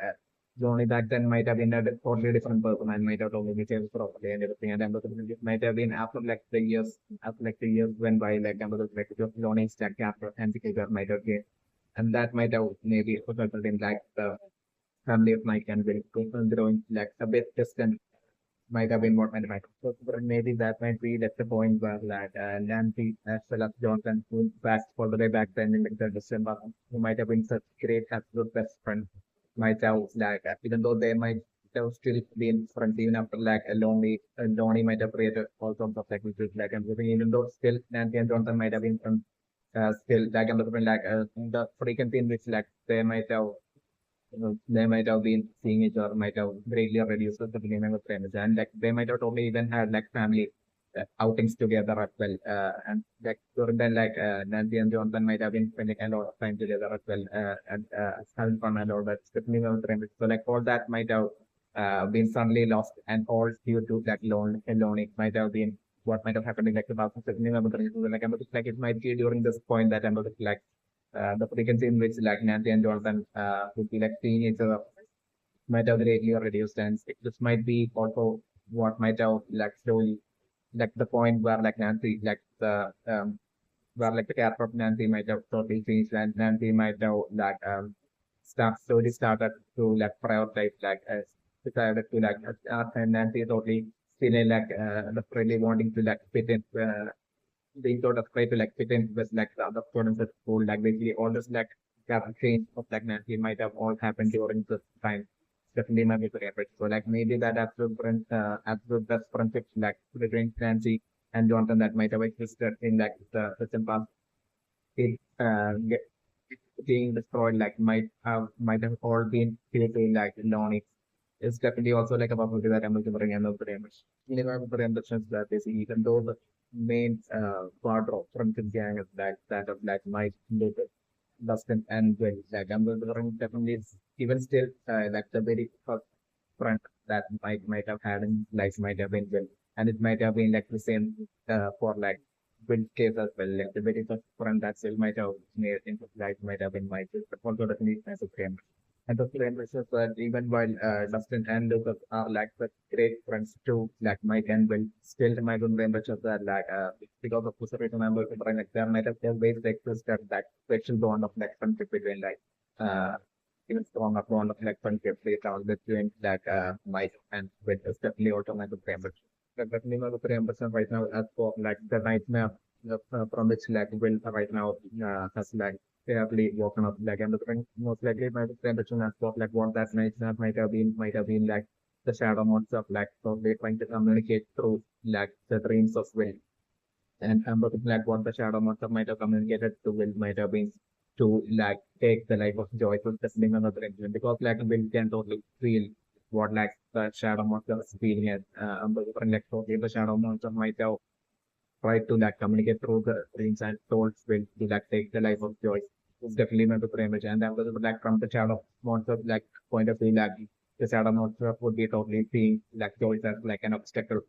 Lonnie back then might have been a totally different person and might have totally behaved properly and everything. And I'm looking it might have been after like the years went by, like I'm looking like Lonnie's like character and behavior might have been, and that might have maybe resulted in like the family of Mike and Will growing like a bit distant might have been what might have happened. So but maybe that might be at the point where like Nancy as well as Jonathan, who back all the way back then in like the December, who might have been such great absolute best friends, might have like even though they might have still been friends even after like a lonely might have created all sorts of like issues like everything, even though still Nancy and Jonathan might have been friends, still like I'm looking like the frequency in which like they might have been seeing each other might have greatly reduced the beginning of friends and like they might have totally even had like family outings together as well and like during then like Nancy and Jonathan might have been spending a lot of time together as well and having fun and all that definitely of friends. So like all that might have been suddenly lost and all due to like alone it might have been what might have happened in like 2017 like I'm like it might be during this point that I'm like the frequency in which like Nancy and Jonathan would be like seeing each other might have greatly reduced, and this might be also what might have like slowly like the point where like Nancy like the where like the character of Nancy might have totally changed, and Nancy might have like slowly started to like prioritize like decided to like and Nancy totally feeling like really wanting to like fit in being sort of try to like fit in with like the other students at school, like basically all this like change of like Nancy might have all happened during this time. Definitely might be favorite. So like maybe that absolute best friendship like between Nancy and Jonathan that might have existed in like the recent past, it being destroyed like might have all been created like known. It's definitely also like a possibility that I'm looking for an of the damage. In the sense that is even though the main part of from the gang is that of like Mike, Lucas, Dustin, and Will. Like I'm definitely even still like the very first front that Mike might have had in life might have been Will, and it might have been like the same for like Will's case as well. Like the very first front that still might have made into life might have been Mike, but also definitely as a friend. And the flame wishes that even while Dustin and Lucas are like the great friends too, like Mike and Will, still my good flame wishes that like because of Pusarito members, like there might have always existed that special bond of like friendship between like uh even stronger bond of like friendship based on between like Mike and Will is definitely also my good flame wish. Like definitely my good flame wish right now as for like the nightmare from which like Will right now has like fairly woken up like and the friend most likely my friend as well like what that night that might have been like the shadow monster of like so they trying to communicate through like the dreams of Will and I'm looking like what the shadow monster might have communicated to Will might have been to like take the life of Joy to testing another engine because like Will can totally feel what like the shadow monster is feeling it. I'm looking like totally the shadow monster might have tried to like communicate through the dreams and told Will to like take the life of Joyce. It's definitely not the image. And then like from the shadow monster like point of view like the shadow monster would be totally seeing like Joyce as like an obstacle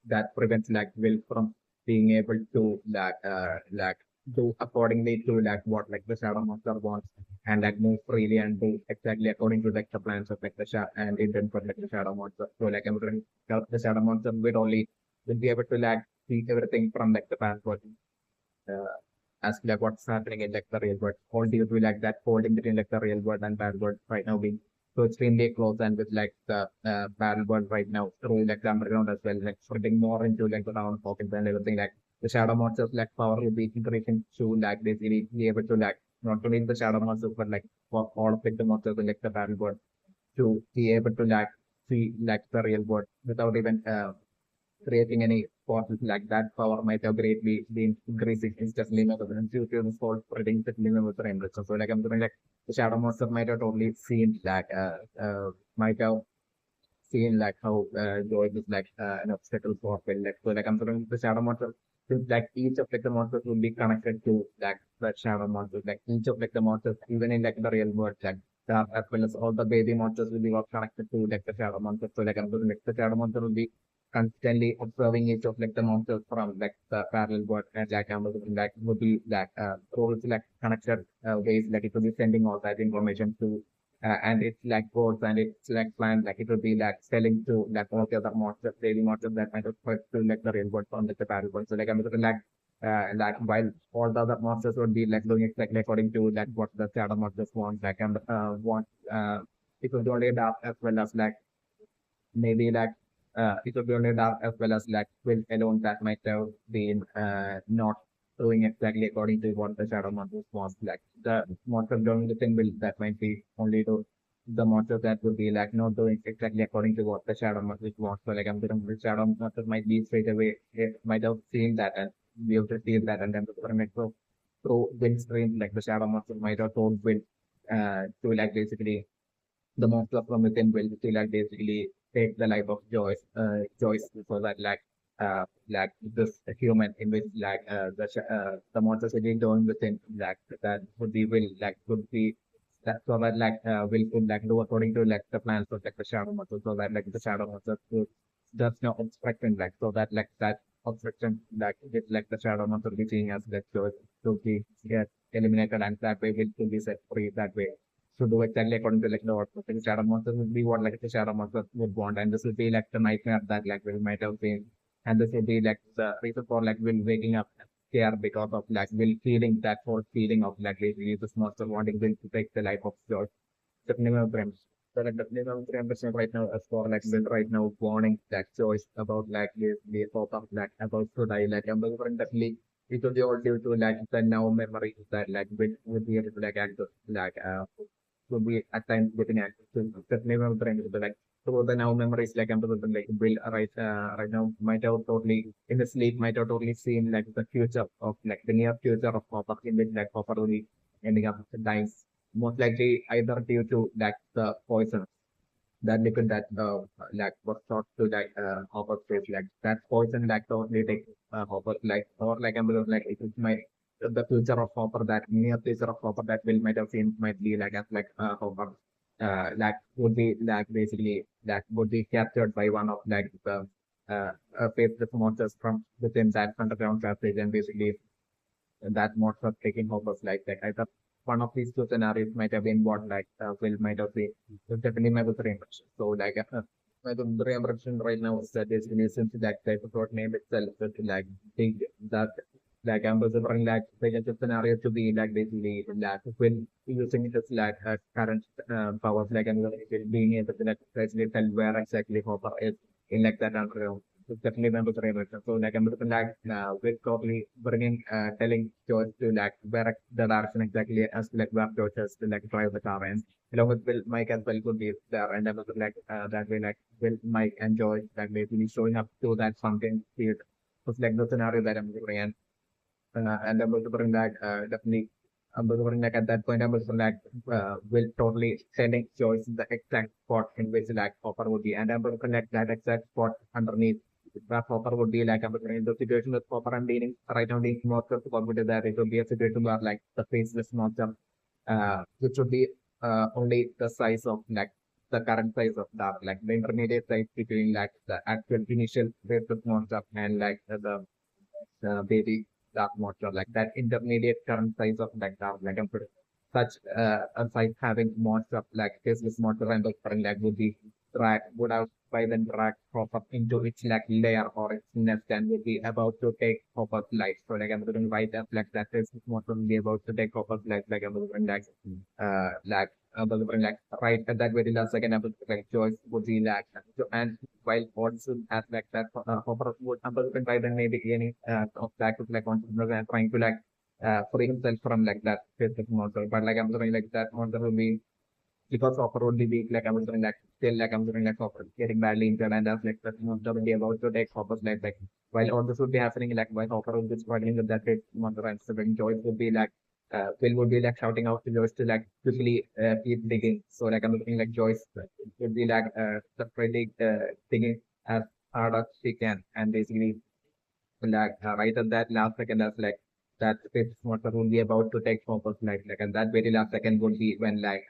that prevents like Will from being able to like do accordingly to like what like the shadow monster wants and like move freely and do exactly according to like the plans of like the shadow and intent for like the shadow monster. So like everything the shadow monster will be able to like see everything from like the past world uh, as like what's happening in like the real world. All due to like that holding between like the real world and bad world right now being so extremely close and with like the bad world right now through like the underground as well, like spreading more into like the round pockets and everything like the shadow monsters like power will be increasing to like basically be able to like not only the shadow monsters but like for all of like the monsters in like the bad world to be able to like see like the real world without even creating any forces like that power might have greatly been increasing instantly due to the fault predictably with the temperature. So like I'm doing like the shadow monster might have totally seen that might have seen like how Joy is like an obstacle for Will. Like so like I'm doing the shadow monster. Since like each of like the monsters will be connected to like the shadow monsters, like each of like the monsters, even in like the real world, like as well as all the baby monsters will be all connected to like the shadow monster. So like I'm doing like the shadow monster will be constantly observing each of like the monsters from like the parallel world and like that would be like roles like connected ways like it will be sending all that information to and it's like goals and it's like planned like it will be like selling to like all the other monsters daily monsters that might have put to like the real world from like the parallel world. So like I'm like while all the other monsters would be like doing exactly according to like what the shadow monsters want like and want it will be only dark as well as like maybe like it will be only dark as well as like will alone that might have been not doing exactly according to what the shadow monsters want. Like the monster doing the thing will that might be only to the monster that would be like not doing exactly according to what the shadow monsters want. So like I'm thinking the shadow monster might be straight away it might have seen that and be able to see that and then the pyramid so through wind stream like the shadow monster might have told will to like basically the monster from within will to like basically take the life of Joyce so that like this human in which like the monster city doing within like that would be will like would be that so that like will could like do according to like the plans of like the shadow monster so that like the shadow monster could does no obstruction like so that like that obstruction like with like the shadow monster be seeing as like Joyce to be get eliminated and that way will to be set free that way to do exactly according to like the output. The shadow monsters would be what like the shadow monsters would want, and this would be like the nightmare that like we might have seen, and this would be like the reason for like Will waking up scared because of like Will feeling that whole feeling of like basically this monster wanting Will to take the life of George. Definitely my friends. So like definitely my friends right now as for like Will right now warning that choice about like the thought of like about to die like I'm friend definitely it will be all due to like the now memories that like Will would be able to like act like would be at times getting access to definitely my friend like so the now memories like I'm like Will right now might have totally in the sleep might have totally seen like the future of like the near future of Papa in which like Papa will be ending up dying most likely either due to like the poison that liquid that like was thought to like Hopper's face like that poison like totally take Hopper like or like I'm like it is my the future of Hopper that near future of Hopper that will might have seen might be like as like Hopper like would be like basically that would be captured by one of like the faceless monsters from within that underground passage and basically that modes of taking Hopper's life. Like I thought one of these two scenarios might have been what like Will might have been definitely my reimpression. So like my reimpression right now is that basically since that type of road name itself that like think that like I'm considering like the scenario to be like basically like Will using his like current powers like I'm being able to like basically tell where exactly Hopper is in like that underground it's definitely member reimbursement. So like I'm looking like we're probably bringing telling George to like where the direction exactly as to like where George has to like drive the car and along with Will Mike as well could be there and I'm looking like that way like Will Mike and George like basically showing up to that something field. It's like the scenario that I'm looking at and I'm also bring that definitely I'm also bring like at that point I'm also like will totally sending Joyce the exact spot in which like Hopper would be and I'm going to connect that exact spot underneath where Hopper would be like I'm in the situation with Hopper and leaning right now leaning monster would be that it would be a situation where like the faceless monster which would be only the size of like the current size of Dark like the intermediate size between like the actual initial faceless monster and like baby dark monster, like that intermediate current size of like dark like I'm pretty such a size having monster like this monster and the current like would be drag would have by then drag crop up into its like layer or its nest and would be about to take Hopper's life. So like I'm going to write up like that this monster will be about to take Hopper's life like I'm going to like like right at that very last second, like choice would be like and while also has like that Hopper would by then maybe any of that would like entrepreneurs and trying to like free himself from like that Facebook monster. But like I'm saying like that monster will be because Hopper would be like I was saying like still like I'm doing like Hopper getting badly injured and that's like that monster will be about to take Hopper's life. Like while all this would be happening, like while Hopper would be struggling with that monster and stuff, and Joyce would be like Phil would be like shouting out to Joyce to like quickly keep digging. So like I'm looking like Joyce would be like separately digging as hard as she can, and basically like right at that last second, that's like that fifth monster would be about to take focus, like at that very last second would be when like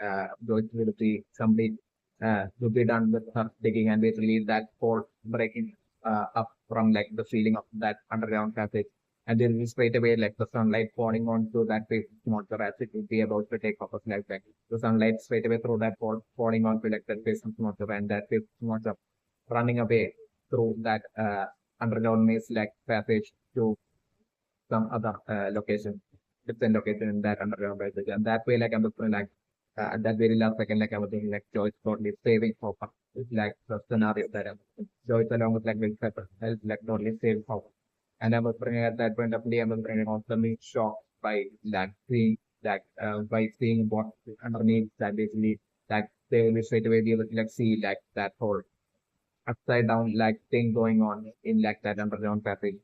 Joyce will see somebody to be done with her digging, and basically that pole breaking up from like the ceiling of that underground passage, and then straight away like the sunlight falling onto that fifth monster as it would be about to take focus, like the sunlight straight away through that pole falling onto like that fifth monster, and that fifth monster running away through that underground maze like passage to some other location, different location in that underground passage. And that way, like I'm looking like at that very last second, like I was thinking like Joyce totally saving Hopper. It's like the scenario that Joyce along with like Will Pepper helped like totally save Hopper. And I was bringing at that point of the I was bringing constantly shocked by like seeing by seeing what underneath that basically like they will be straight away be able to like see like that whole upside down like thing going on in like that underground passage,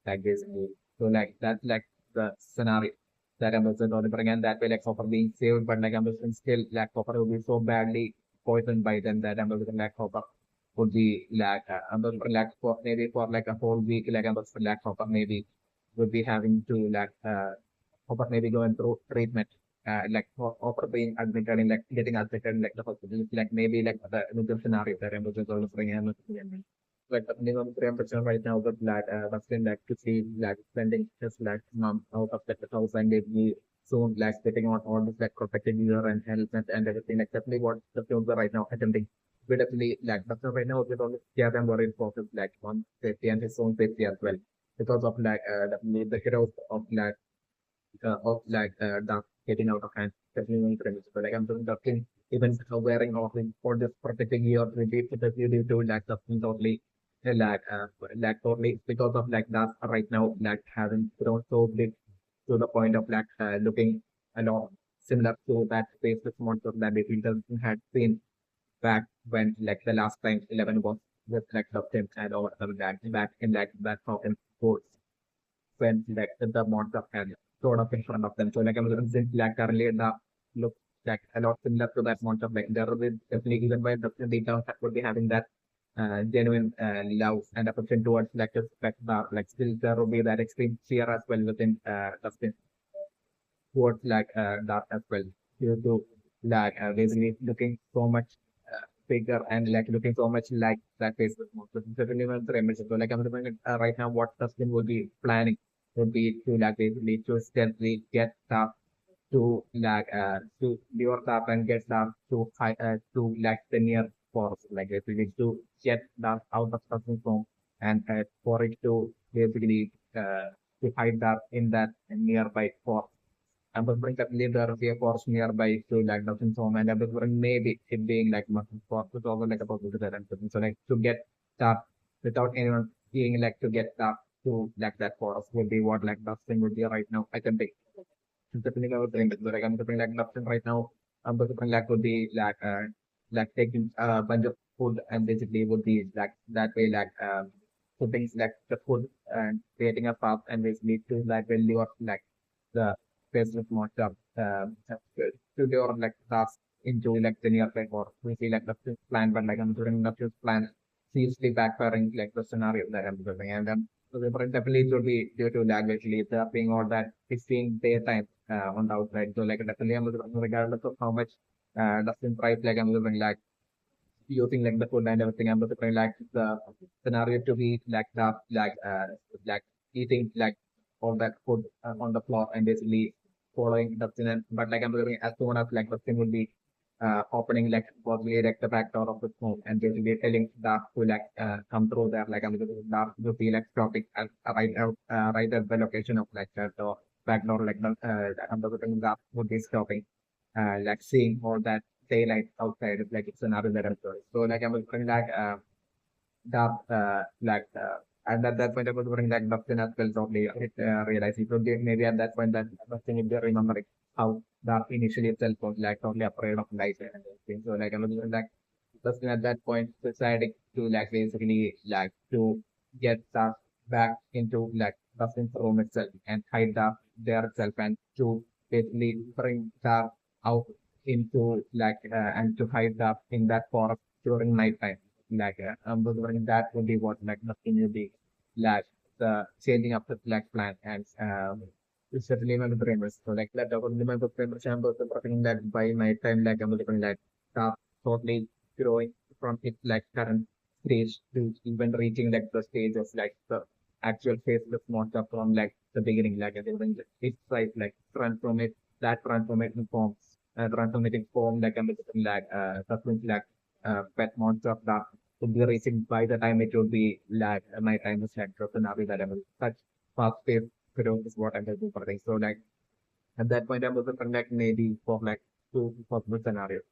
like basically. So like that's like the scenario that Amazon delivering, and that way like Copper being saved, but like Amazon still like Copper will be so badly poisoned by them that Amazon like Copper would be like Amazon like for maybe for like a whole week like Amazon like Copper maybe would be having to like Copper maybe going through treatment like for being admitted in like getting admitted in like the hospital, like maybe like the scenario that I'm just also bringing like the minimum 3% right now, but like Dustin like to see like spending just like month out of like the house and maybe soon like getting on all this like protected gear and helmet and everything, like definitely what the films are right now attempting. We definitely like Dustin right now with all this care and worried focus like on safety and his own safety as well. Because of like definitely the heroes of like the getting out of hand, especially when premise. But like I'm doing the thing, even wearing of it for this protecting your repeat the you do like something totally like totally because of like that right now like having grown so big to the point of like looking a lot similar to that faceless monster that it doesn't had seen back when like the last time 11 was with like the Tim and all of that back in like that Falcon Force when like the monster had sort of in front of them. So like Amazon since like currently the look like a lot similar to that monster. Like there will be definitely even by the data that would be having that genuine love and affection towards like the dark. Like still there will be that extreme fear as well within the towards like dark as well. Due to like basically looking so much bigger and like looking so much like that Facebook monster. Certainly one of the images. So like I'm looking at right now what Dustin would be planning would be to like basically to stealthily get stuff to lure stuff and get stuff to like the near forest. Like basically to get stuff out of Dustin's home and for it to basically to hide that in that nearby forest. I'm wondering that there will be a forest nearby to like Dustin's home, and I'm wondering maybe it being like muscle forest is also like about to that and something. So like to get stuff without anyone being like to get stuff to like that forest would be what like Dustin would be right now. I can think. Definitely I would think that like I'm looking like Dustin right now. I'm looking like would be like taking a bunch of food and basically would be like that way like putting like the food and creating a path and basically to like when you are like the Facebook monster to your like task into like the nearby or we see like the plan but like I'm doing the plan seriously backfiring like the scenario that I'm doing and then so the definitely it would be due to lag actually the being or that it's being daytime on the outside. So like definitely I'm looking regardless of how much doesn't price like I'm looking like using like the food and everything. I'm looking like the scenario to be like eating like all that food on the floor and basically following the thing. But like I'm looking as soon as like the thing will be opening like probably like the back door of the home and basically telling Dark to like come through there. Like I'm looking Dark to be like stopping at right out right at the location of like the door, back door like the I'm looking Dark would be stopping like seeing all that daylight outside is like it's another better story. So like I was bring like dark and at that point I was bring like Dustin as well totally it realized it would be maybe at that point that Dustin if they remember it, how dark initially itself was like totally afraid of light and everything. So like I was like Dustin at that point deciding to like basically like to get the back into like Dustin's room itself and hide the there itself and to basically bring the out into like and to hide the in that forest during night time. Like during that would be what like Dustin will be like the changing up the like plan and certainly remember the famous. So like that I would remember famous chambers the protecting that by night time like I'm looking like totally growing from its like current stage to even reaching like the stage of like the actual phase of monster from like the beginning, like everything it's like transformate that transformation forms transformating form like I'm like substance like pet monster of that would be reaching by the time it would be like my time is like scenario that I'm such fast paced growth is what I'm looking for. So like at that point I'm looking for like maybe for like two possible scenarios.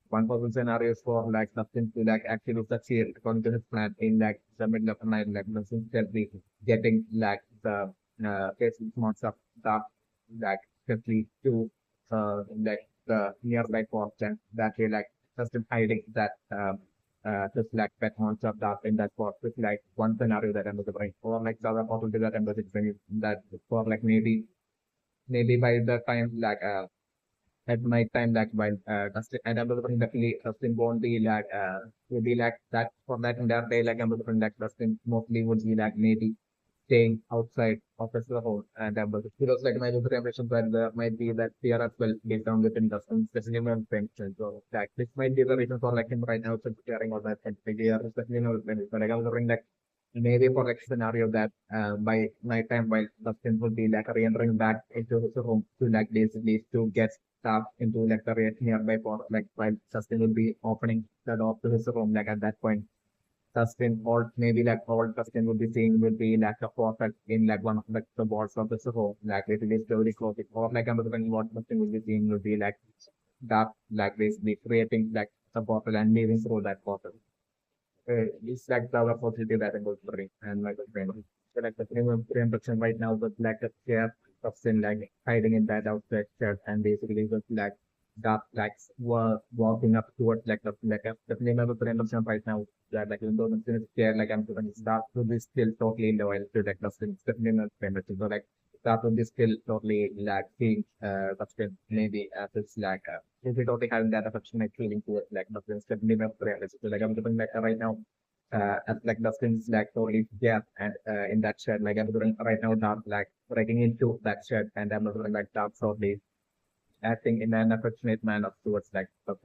One possible scenario is for like something to like actually succeed according to his plan in like the middle of the night, like instantly getting like the Facebook monster stuff like quickly to like the nearby forest and that way like just hiding that just like pet monster stuff in that forest is like one scenario that I'm looking for. Or like the other possibility that I'm looking for that for like maybe by the time like at night time like while Dustin and I'm looking definitely Dustin won't be like will be like that for that entire day like I'm looking like Dustin mostly would be like maybe staying outside of his home and I'm looking because like my other impression that there might be that fear as well based on within Dustin especially when pension so like this might be the reason for like him right now so caring all that and fear especially so like I'm wondering like maybe for like scenario that by night time while Dustin will be like re-entering back into his home to like basically to get stuff into like the nearby port like while Dustin will be opening the door to his room like at that point Dustin or maybe like all Dustin would be seeing would be like a prophet in like one of like the walls of the home like basically slowly closing or like I'm looking what Dustin would be seeing would be like that like basically creating like the portal and moving through that portal it's like the opportunity that I was bring and like a friend. So like the frame person right now was like a chair of sin like hiding in that outside shirt and basically was like dark blacks were walking up towards like a the name of the frame person right now that like in those chair like I'm doing dark to be still totally loyal to like the sin the name of frame person. So like that would be still totally like seeing but still maybe as it's like if we totally having that affectionate feeling towards like the name of frame. So like I'm doing like right now as like Dustin's like totally yeah and in that shed like I'm doing right now dark like breaking into that shed and I'm doing like dark totally acting in an affectionate manner towards like the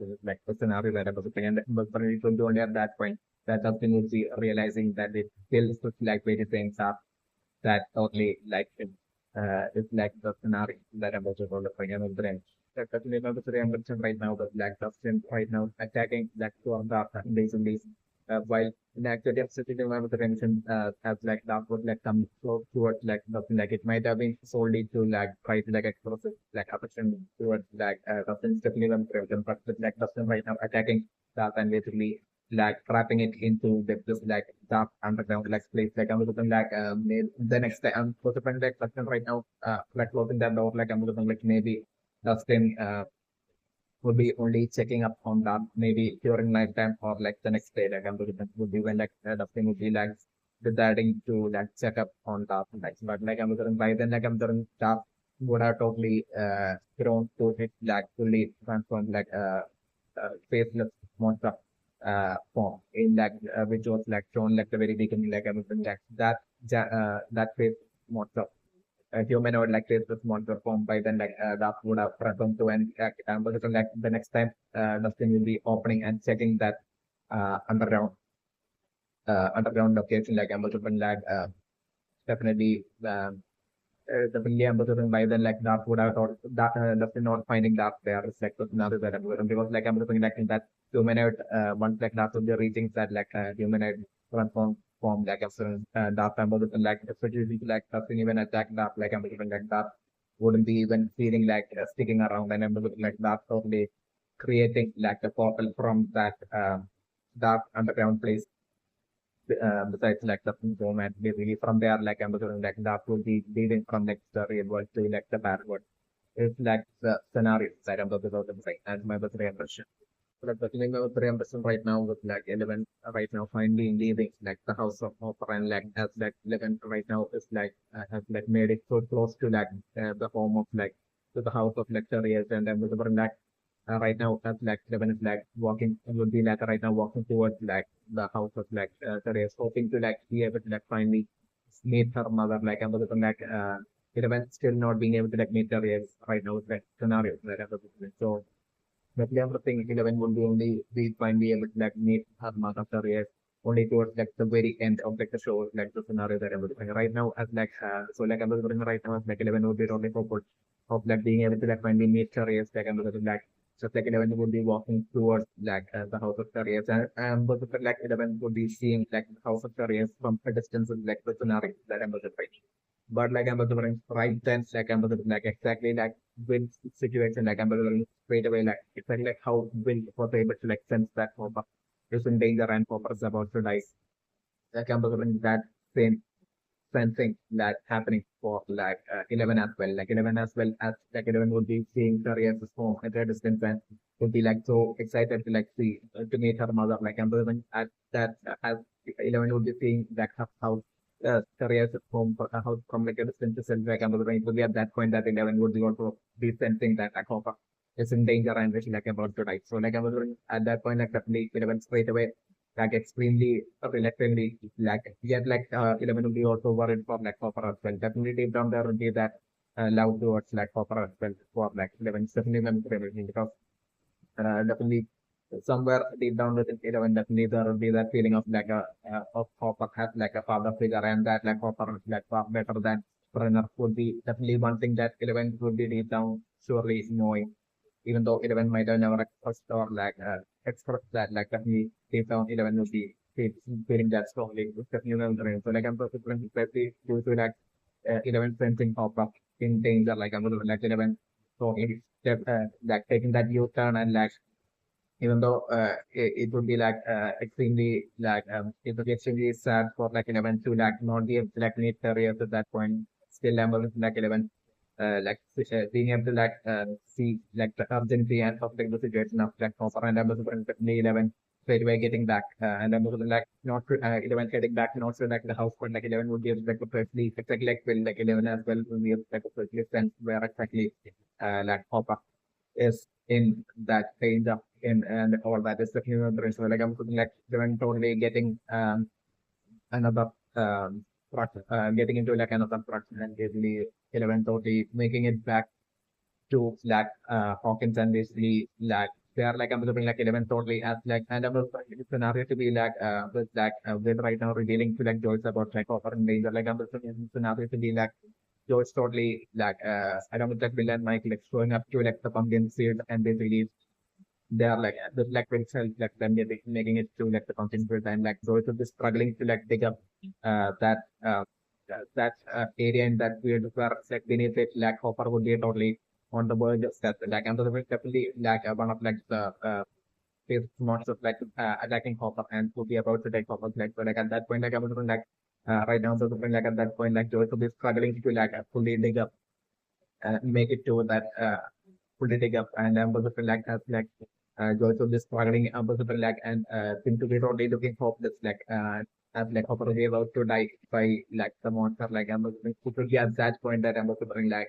scenario that I was playing and but it was only at that point that Dustin would be realizing that it still is like very things up that totally like it's like the scenario that I'm also going to bring in the brain. That definitely not the same person right now, but Black Dustin right now attacking Black Swarm Dark basically while in actually I'm sitting in one of the tension as like Dark would like come close towards like Dustin like it might have been solely to like try to like explosive like affection towards like Dustin's definitely one person, but with like Dustin right now attacking Dark and basically like trapping it into this like dark underground like place like I'm looking like the next day I'm looking like Dustin right now like closing that door like I'm looking like maybe Dustin would be only checking up on that maybe during night time or like the next day like I'm looking would be when like Dustin would be like deciding to like check up on that like but like I'm looking by then like I'm doing that would have totally grown to it like fully transformed like faceless monster form in like which was like shown like the very beginning like everything like that face monster humanoid like faceless monster form by then like that would have transformed to and but like the next time Dustin will be opening and checking that underground location like Amazon like definitely definitely Amazon by then like that would have thought that Dustin not finding that there is like another that because like I'm looking like in that humanoid once like that would be reaching that like humanoid transform form like after that Amazon like especially like Dustin even attack that like Amazon like that wouldn't be even feeling like sticking around and Amazon like that totally creating like a portal from that dark underground place besides like the film and basically from there like I'm looking like that would be leading from like the real world to like the bad world. It's like the scenario that I'm talking about the brain and my birthday impression. Like the feeling of 300% right now with like 11 right now finally leaving like the house of opera and like as like 11 right now is like has like made it so close to like the home of like to the house of like careers and then with like right now as like 11 is like walking would be like right now walking towards like the house of like careers hoping to like be able to like finally meet her mother like and with like 11 still not being able to like meet careers right now with like scenario that so definitely, I'm think 11 would be only we might be able to like meet her mother career only towards like the very end of like the show, like the scenario that I'm looking at right now as like so like I'm looking right now as like 11 would be only hopeful of like being able to like finally meet careers like I'm looking like just like 11 would be walking towards like the house of careers and but like 11 would be seeing like the house of careers from a distance like the scenario that I'm looking right. But like I'm doing right then, like I'm doing like exactly like win situation, like I'm doing straight away, like it's like how Will was able to like sense that Hopper is in danger and Hopper is about to die. Like I'm doing that same sensing that happening for like 11 as well. Like 11 as well as like 11 would be seeing Darius' home at a distance and would be like so excited to like see to meet her mother. Like I'm doing at that as 11 would be seeing like how Darius' home house from like a distance itself. Like I'm doing it would be at that point that 11 would be also be sensing that like Hopper is in danger and is like about to die. So like I'm doing at that point like definitely 11 straight away like extremely reluctantly like yet like 11 will be also worried for like copper as well. Definitely deep down there will be that love towards like copper as well for like 11 definitely memorable because definitely somewhere deep down within 11 definitely there will be that feeling of like a of copper has like a father figure and that like copper is like far better than Brenner would be definitely one thing that 11 would be deep down surely knowing even though 11 might have never expressed or like expressed that like definitely deep down 11 will be feeling that strongly with definitely memorable. So like I'm perfectly especially due to like 11 sensing pop up in danger like I'm like 11 so it's like taking that U-turn and like even though it would be like extremely like it would be extremely sad for like 11 to like not be able to like meet careers at that point still I'm like 11 like being able to like see like the urgency and of like the situation of like offer and I'm definitely 11 straight away getting back and I'm like not 11 getting back not so like the house but like 11 would be like a firstly exactly like will like 11 as well would be like a firstly sense where exactly like offer is in that range of in and all that is the human brain. So like I'm thinking like even totally getting another truck, getting into like another truck and basically 11 totally making it back to like Hawkins and basically like they are like I'm looking like 11 totally as like and I'm looking scenario to be like with like with right now revealing to like Joyce about like offering danger like I'm looking scenario to be like Joyce totally like I don't know like Bill and Mike like showing up to like the pumpkin seed and basically they are like the like itself like them making it to like the pumpkin seed and like Joyce will be struggling to like dig up that area in that weird where it's like beneath it like Hopper would be totally on the verge of death like and the definitely like one of like the face monsters like attacking Hopper and would be about to take Hopper's leg. So like at that point, like I was like right now, so like at that point, like Joyce will be struggling to like fully dig up, make it to that fully dig up, and was like as like Joyce will be struggling, was like and seem to be totally looking hopeless, like as like Hopper will be about to die by like the monster, like I'm it be at that point that I'm like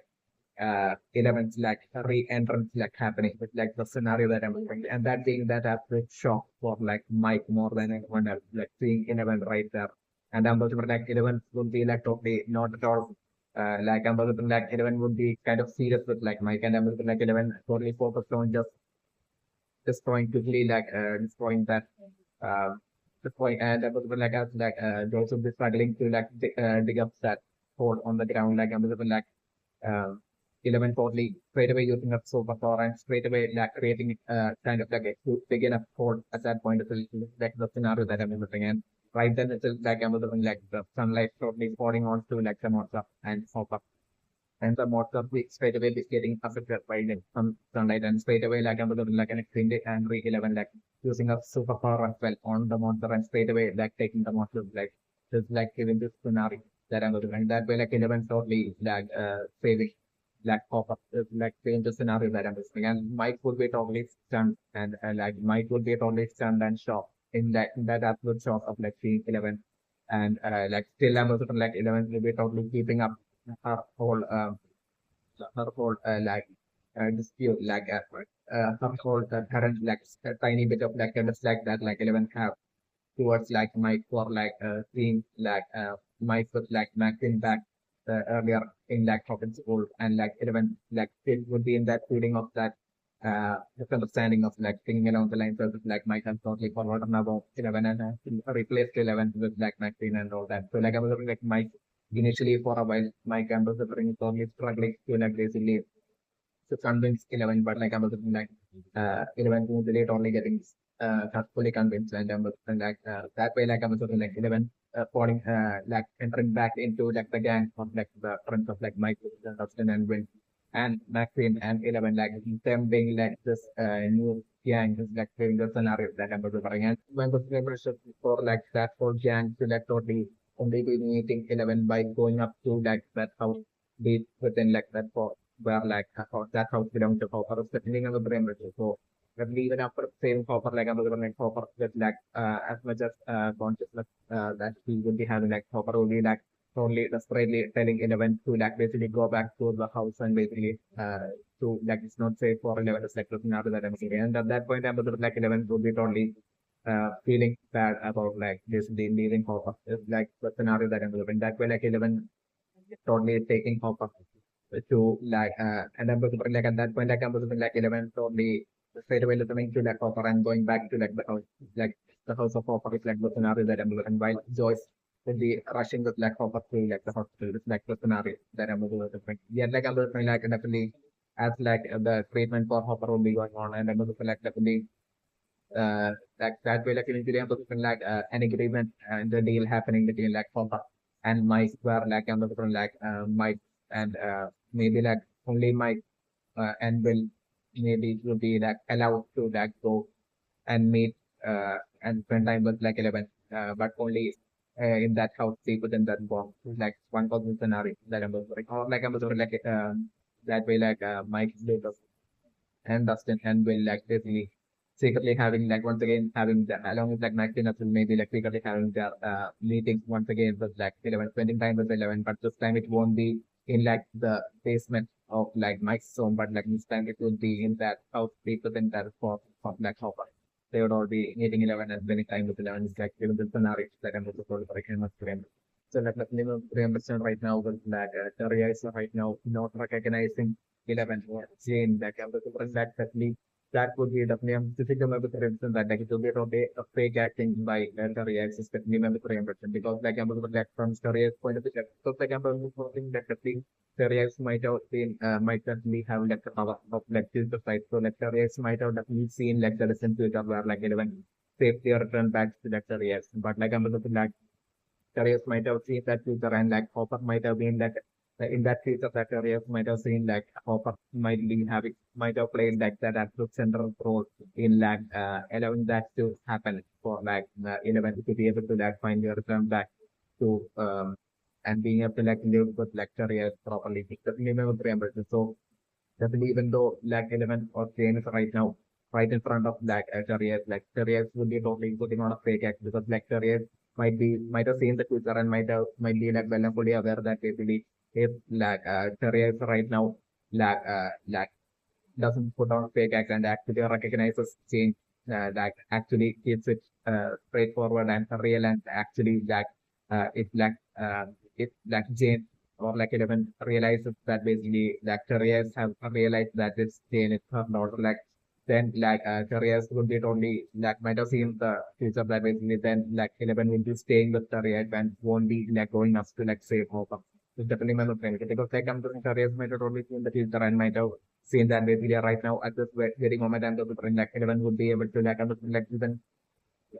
11's like re-entrance like happening with like the scenario that I'm looking and that being that absolute shock for like Mike more than anyone else, like seeing 11 right there. And I'm also like 11 would be like totally not at all like I'm also like 11 would be kind of serious with like Mike and I'm also like 11 totally focused on just destroying quickly like destroying that uh destroying and I'm also like as like Joyce would be struggling to like dig up that hole on the ground like I'm also like uh, 11 totally straight away using a superpower and straight away like creating kind of like a big enough code at that point. It's like the scenario that I'm looking at. Right then it's like I'm looking like the sunlight totally falling onto like the monster and pop up. And the monster straight away is getting affected by the sunlight and straight away like I'm looking like an extremely angry 11 like using a superpower as well on the monster and straight away like taking the monster like just like giving this scenario that I'm looking at. That way like 11 totally like saving like Hopper, like change the scenario that I'm listening, and Mike would be totally stunned, and like Mike would be totally stunned and shocked in that absolute shock of like seeing 11, and like still Ambassador like 11 will be totally keeping up her whole like dispute like her whole current like a tiny bit of like just like that like 11 have towards like Mike for like seeing like Mike with like Maxine back earlier in like Hawkins school, and like 11 like it would be in that feeling of that misunderstanding of like thinking along the lines of like Mike has totally forgotten about 11 and replaced 11 with like Maxine and all that. So like I was like Mike initially for a while Mike and was totally struggling to like basically to convince 11, but like I was like 11 was late only getting fully convinced, and like that way like I was like 11 falling like entering back into like the gang of like the friends of like Mike, Dustin and Will and Maxine and 11 like them being like this new gang is like in the scenario that I was referring, and when was membership for like that whole gang to like totally only be meeting 11 by going up to like that house deep within like that for where like that house belongs to Hopper, depending on the brain ritual. So when we even after saying Hopper, like I'm going like Hopper with like as much as consciousness that he would be having, like Hopper would be like only desperately telling Eleven to like basically go back to the house and basically to like it's not safe for Eleven to like looking after that everything. And at that point, I'm like Eleven would be totally feeling bad about like this leaving Hopper. It's like the scenario that I'm living. That way, like Eleven totally taking Hopper to like and then like at that point like I was like 11 totally straight away listening to like Hopper and going back to like the house, like the house of Hopper is like the scenario that I'm looking, while Joyce will be rushing with like Hopper to like the hospital. It's like the scenario that I'm looking. Yeah, like I'm looking like definitely as like the treatment for Hopper will be going on, and I'm looking like definitely like that way like eventually I'm looking like an agreement and the deal happening between like Hopper and Mike, where like I'm looking like Mike and maybe like only Mike and Will maybe will be like allowed to like go and meet and spend time with like 11, but only in that house, stay within that bomb. Like one possible scenario that I'm looking, or like I'm looking like that way like Mike Lucas and Dustin and Will like basically secretly having like once again having the along with like Maxine as well, maybe like secretly having their meetings once again with like 11, spending time with 11, but this time it won't be in like the basement of like Mike's home, but like this time it would be in that house deeper than that for like Hopper. They would all be meeting 11 and spending time with 11. It's like given the scenario that I'm looking for I cannot frame. So like we understand right now with like TerryIves right now not recognizing 11 or Jane like I'm looking for that would be definitely difficult to represent that like it will be totally a fake acting by TerryIves, especially member reimbursement, because like I'm looking like from TerryIves point of view, so like I'm looking that definitely TerryIves might have been might definitely have like the power of like future side. So like TerryIves might have definitely seen like the recent future where like 11 safely return back to like TerryIves, but like I'm looking like careers might have seen that future, and like Hopper might have been that in that future that careers might have seen like Hopper might have played like that absolute central role in like allowing that to happen for like 11 to be able to like find your return back to and being able to like live with like careers properly. Definitely remember remember. So definitely even though like 11 or Jane is right now right in front of like careers would be totally putting on a fake act, because like careers might have seen the future and might be like well and fully aware that basically if like careers right now like doesn't put on fake act and actually recognizes change, that actually keeps it straightforward and real, and actually like it like if like Jane or like 11 realizes that basically like careers have realized that it's Jane is her daughter, like then like careers would be totally like might have seen the future that basically then like 11 will be staying with career and won't be like going up to like save hope. It's definitely my opinion, because like I'm doing careers might have only seen the future and might have seen that basically right now at this very moment I'm looking like 11 would be able to like I'm looking like even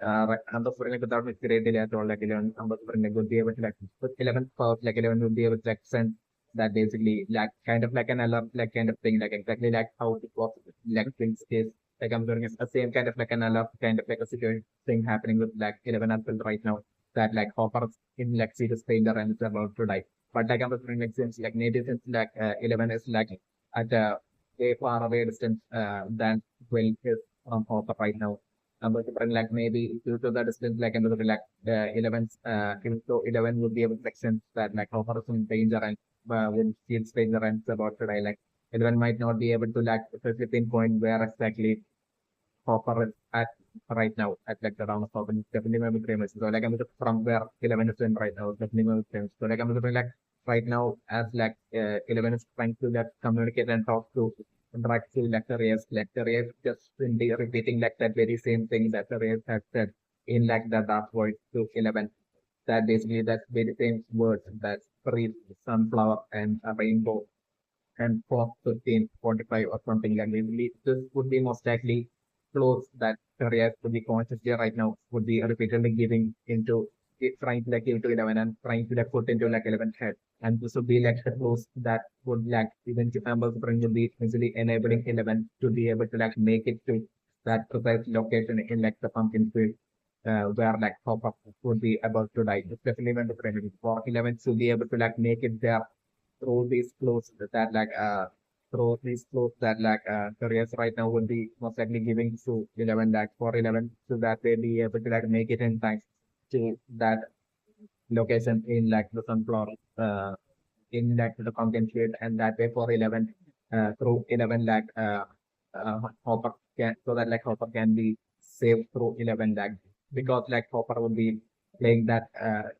I'm looking like without great delay at all like 11 I'm looking like would be able to like with 11 powers like 11 would be able to like send that basically like kind of like an alarm like kind of thing like exactly like how it was like things is like I'm doing the same kind of like an alarm kind of like a situation thing happening with like 11 as well right now, that like Hopper in like serious danger and is about to die. But like I'm referring like since like native since like 11 is like at a way far away distance than 12 is from Hopper right now. I'm referring like maybe due to the distance like I'm referring like 11 even though 11 would be able to sense that like Hopper is in danger and will feel danger and it's about to die. Like 11 might not be able to like pinpoint where exactly Hopper is at right now at like the round of Hopper. Definitely maybe 3 minutes. So like I'm from where 11 is in right now. Definitely maybe 3 minutes. So like I'm looking like right now as like 11 is trying to like communicate and talk to interact to like the race just repeating like that very same thing that the race has said in like the dark voice to 11. That basically that very same words that breathe sunflower and a rainbow and for 15, 45 or something like that. This would be most likely close that React would be consciously right now would be repeatedly giving into trying to like give to 11 and trying to like put into like 11 head. And this would be like the close that would like even if members bring will be easily enabling 11 to be able to like make it to that precise location in like the pumpkin field. Where like pop-up would be about to die, especially when the for 11 to be able to like make it there through these clothes that like through these clothes that like careers right now would be most likely giving to 11 like for 11 so that they be able to like make it in time to that location in like the sunflower in like the content sheet and that way for 11 through 11 like Hopper can so that like Hopper can be saved through 11 like because like Hopper would be playing that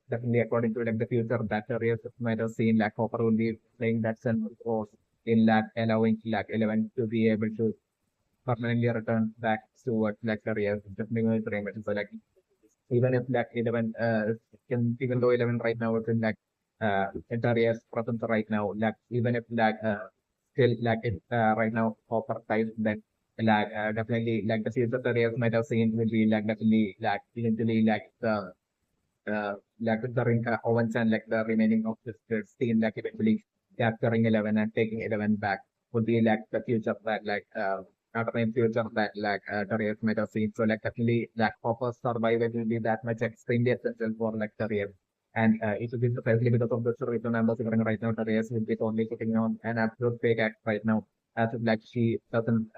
definitely according to like the future that the race might have seen like Hopper would be playing that central role in that allowing like 11 to be able to permanently return back towards like the real definitely very much so like even if like 11 can even though 11 right now is in like Terry's presence right now like even if like still like it right now Hopper type then like definitely like the future Terry's might have seen will be like definitely like eventually like the like the Owens and like the remaining of this team like eventually capturing 11 and taking 11 back would be like the future that like alternate future that like careers might have seen. So like definitely like Hopper's survival will be that much extremely essential for like career. And it will be precisely because of the reason I'm considering right now careers will be only putting on an absolute fake act right now. As if like she doesn't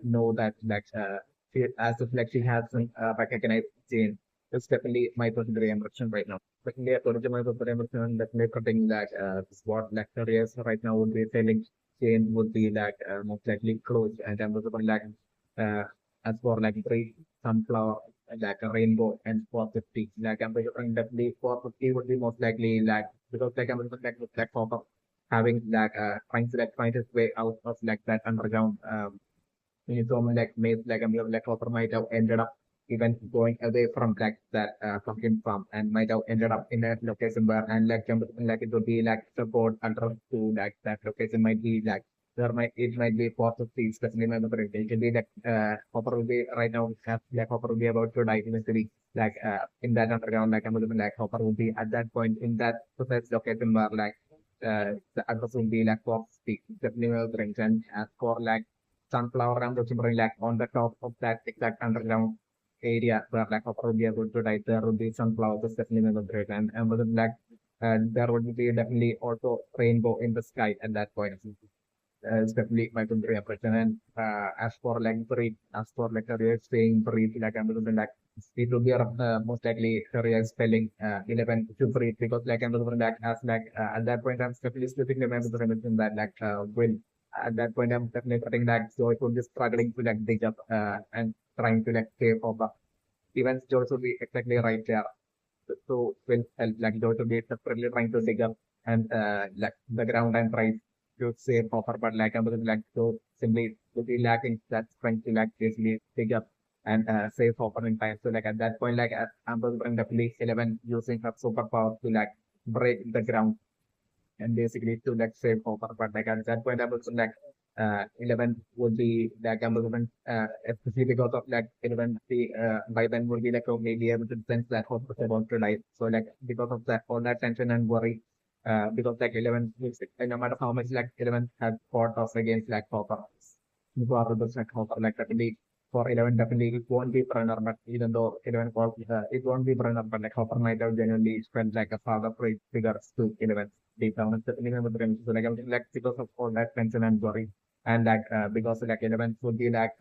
know that like as if like she hasn't recognized Jane. It's definitely my personal impression right now. Secondly, according to my personal impression, definitely putting that what like careers right now would be selling chain would be like most likely closed and then also like uh, as for like three sunflower like a rainbow and 450 like I'm thinking definitely 450 would be most likely like because like I'm like for having like trying to like find his way out of like that underground so like made like a like copper might have ended up even going away from like that pumpkin farm and might have ended up in a location where and like it would be like support address to like that location might be like there might it might be possibly especially my mother it can be like copper will be right now have like copper will be about to die eventually like in that underground like I'm like copper will be at that point in that precise location where like the address will be like for speak definitely my mother and as for like sunflower and the like on the top of that exact underground area where like copper would be able to die. There would be sunflowers, that's definitely another great. And with the black, and there would be definitely also rainbow in the sky at that point. It's definitely my country impression. And as for like breed, as for like career saying breed, like I'm looking like it will be most likely career spelling 11 to breed because like I'm looking like as like at that point I'm definitely slipping the memory in that like will at that point I'm definitely cutting that so it would be struggling to like dig up and trying to like save over even George would be exactly right there. So will help like George would be separately trying to dig up and like the ground and try to save proper, but like I'm like so simply would be lacking that strength to like basically dig up and save proper in time. So like at that point, like I'm definitely 11 using her superpower to like break the ground and basically to like save copper. But like at that point, I was like 11 would be like I'm especially because of like 11 the by then would be like okay be able to sense that copper is about to die. So like because of that all that tension and worry. Because like 11 no matter how much like 11 had fought off against like copper regardless like copper like definitely for 11 definitely it won't be Brenner but even though 11 it won't be Brenner but like copper might have genuinely felt like a father figure to 11 deep down. It's definitely one of the premises. So like I'm like because of all that tension and worry. And like because like elements would be like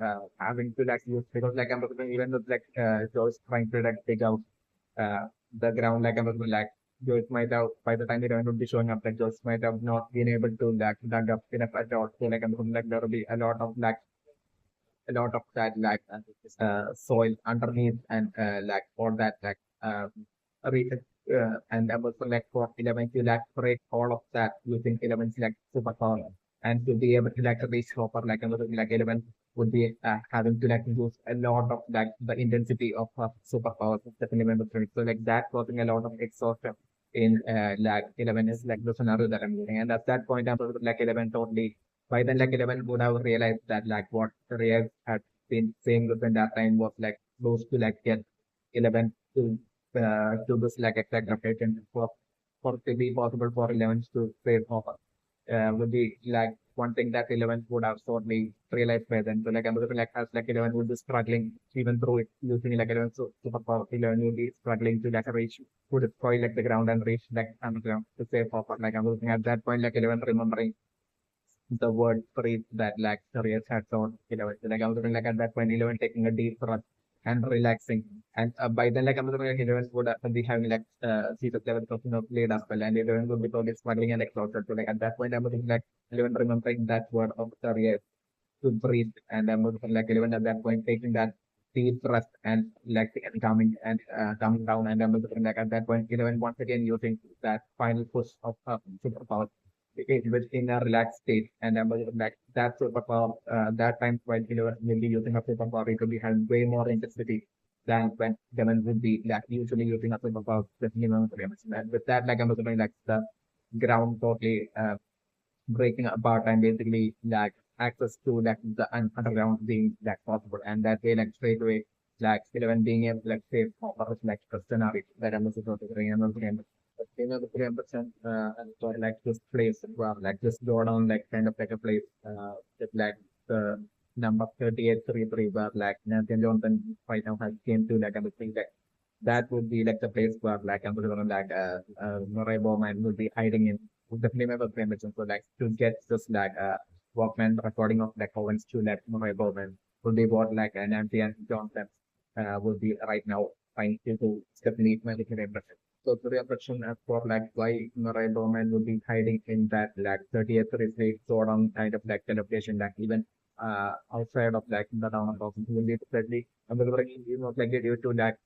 having to like use because like I'm even though like Joyce trying to like take out uh, the ground like I'm like Joyce might have by the time the event would be showing up like Joyce might have not been able to like dug up enough at all. So like I'm like there will be a lot of that like soil underneath and like all that like re- and I was like for elements to like break all of that using elements like superpower and to be able to like reach proper like another like element would be having to like use a lot of like the intensity of superpowers of the element of it. So like that causing a lot of exhaustion in like 11 is like the scenario that I'm getting and at that point I'm like 11 totally by then like 11 would have realized that like what Reyes had been saying within that time was like close to like get 11 to this like exact location for it to be possible for 11 to trade over. Would be like one thing that 11 would have certainly realized by then. So like I'm looking like as like 11 would be struggling even through it using like 11 so superpower 11 would be struggling to like reach to destroy like the ground and reach like underground to save offer. Like I'm looking at that point like 11 remembering the word phrase that like careers had on 11. So, like I was like at that point 11 taking a deep breath and relaxing. And by then like I was like 11 would be having like season 11 played as well and 11 would be totally struggling and exhausted. So like at that point I was like 11 remembering that word of career to breathe and I was like 11 at that point taking that deep breath and like calming down and I was like at that point 11 once again using that final push of superpower within a relaxed state. And I'm like that superpower, that time when will be using a superpower, it will be having way more intensity than when Devon would be like usually using a superpower with minimum damage. And with that, like I'm assuming like the ground totally breaking apart and basically like access to like the underground being like possible. And that way like straight away like 11 being able to like save for like the scenario that I'm assuming the 3% and for like this place well like just go down like kind of like a place with like the number 3833 where like Nathan Johnson right now has came to like I think that would be like the place where like I'm gonna like Murray Bowman would be hiding in the flammable permission. So like to get just like Walkman recording of like Owens to like Murray Bowman would be what like Nancy and Johnson would be right now trying to definitely make it impression. So the reflection as for like why Murray Bowman would be hiding in that like 30th street sort of kind of like celebration like even outside of like the town of Boston will be definitely most likely due to that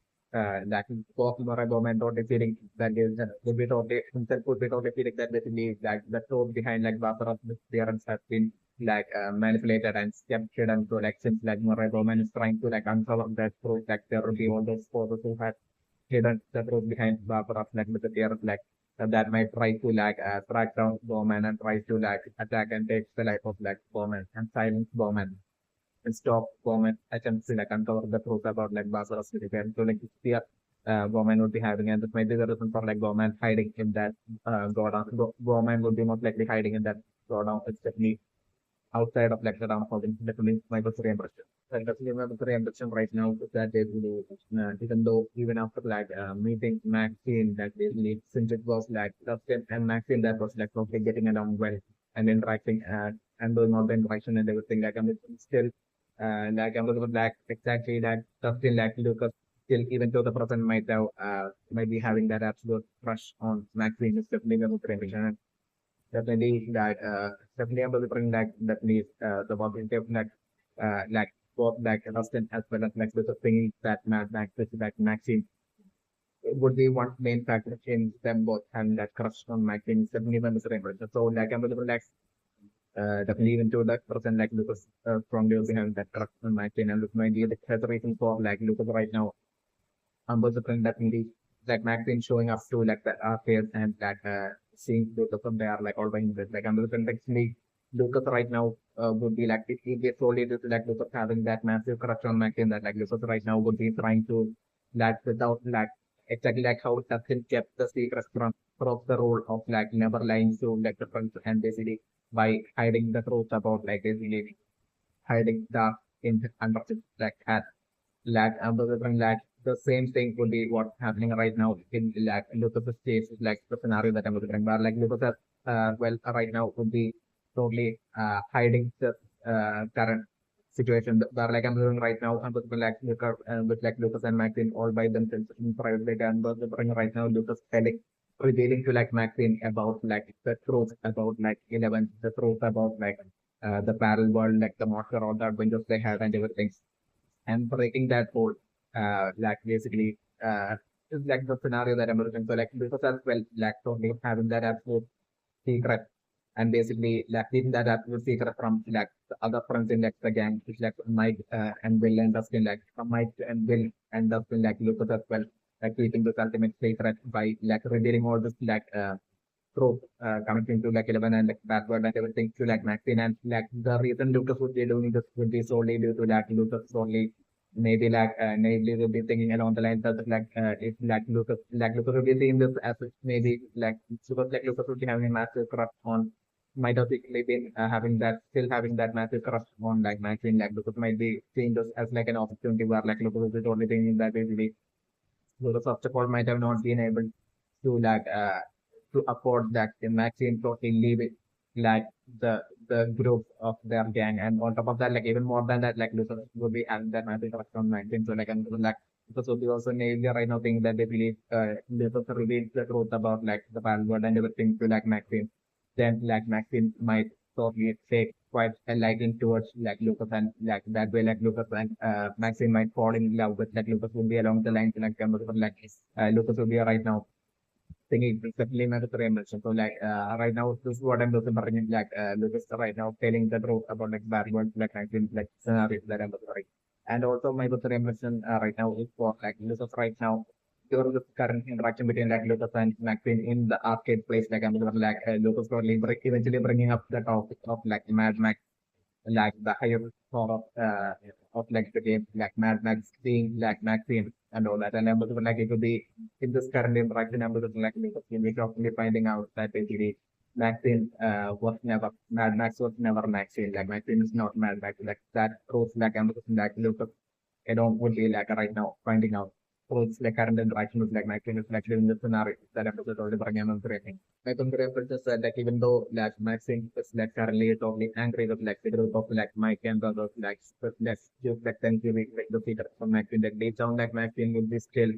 of Murray Bowman totally feeling that is would be totally himself would be totally feeling that basically like the thought behind like Barbara's disappearance has been like manipulated and kept hidden so like since like Murray Bowman is trying to like uncover that truth like there will be all those photos who had hidden the truth behind Barbara like with the fear of like that might try to like track down Bowman and try to like attack and take the life of like Bowman and silence Bowman and stop Bowman attempts to like uncover the truth about like Barbara's disappearance. So like fear Bowman would be having and this might be the reason for like Bowman hiding in that godown. Bowman would be most likely hiding in that godown. It's definitely outside of like the down holding definitely my first impression. And definitely my first impression right now is that they will even though even after like meeting Maxine that basically since it was like Dustin and Maxine that was like totally getting along well and interacting and doing all the interaction and everything like I'm still like I'm looking like exactly like Dustin like Lucas still even though the person might be having that absolute crush on Maxine is definitely my first impression. Definitely that definitely I'm delivering definitely the possibility of like both like Rustin as well as like with the thing that Max with that Maxine would be one main factor in them both having that crush on Maxine is definitely one of the so like I'm delivering like definitely even to that person like Lucas strongly will be having that crush on Maxine and look maybe the reason for like Lucas right now was the friend that really like Maxine showing up to like the affairs and that seeing Lucas from there like all being with like I'm looking actually Lucas right now would be like it would be solely due to like Lucas having that massive crush on Maxine that like Lucas right now would be trying to like without like exactly like how Dustin kept the secret from the role of like never lying to like the friends and basically by hiding the truth about like basically hiding the in under like at like I'm delivering like the same thing would be what's happening right now in like Lucas's case, like the scenario that I'm looking at, where like Lucas has, right now would be totally hiding the current situation where like I'm doing right now. I'm with like Lucas and Maxine all by themselves in private data, and right now Lucas telling revealing to like Maxine about like the truth about like 11, the truth about like the parallel world, like the monster, all the adventures they had and everything, and breaking that whole like basically is like the scenario that I'm looking. So like Lucas as well, like totally having that absolute secret, and basically like keeping that absolute secret from like the other friends in like the gang, which like Mike and Will and Dustin, like from Mike and Will and Dustin, like Lucas as well, like keeping this ultimate secret by like revealing all this like truth connecting to like 11 and like backward and everything to like Maxine, and like the reason Lucas would be doing this would be solely due to that Lucas only maybe like maybe will be thinking along the lines of like if like Lucas will be seeing this as maybe like because like Lucas would be having a massive crush on, might have basically been having that still having that massive crush on like Maxine, like Lucas might be seeing this as like an opportunity where like Lucas is only thinking that basically Lucas first of all might have not been able to like to afford that the Maxine totally leave it like the group of their gang, and on top of that like even more than that like Lucas would be having that massive crush on Maxine, so like I'm like Lucas would be also nailed right now thinking that they believe Lucas reveals the truth about like the password and everything to like Maxine, then like Maxine might totally take quite a liking towards like Lucas, and like that way like Lucas and Maxine might fall in love with like Lucas will be along the lines like Lucas will be right now thinking it's definitely mandatory immersion. So like right now this is what I'm looking for in like Lucas right now telling the truth about like bad words like actually like scenarios that I'm looking right. And also my mandatory immersion right now is for like Lucas right now during the current interaction between like Lucas and Maxine in the arcade place like I'm looking for like Lucas probably eventually bringing up the topic of like Mad Max, like the higher sort of like the game, like Mad Max being like Maxine and all that. And I'm also like it could be in this current interaction, I'm also like we probably finding out that basically Maxine was never Mad Max was never Maxine. Like Maxine is not Mad Max. Like that proves like I'm also like Lucas I don't would be like right now finding out. So it's like current interaction with like Maxine is like in the scenario that I'm also already bringing on my computer just said like even though like Maxine is like currently totally angry with like the group of like Mike and others like but let's just like them to like the figure from Maxine that deep down like Maxine would be still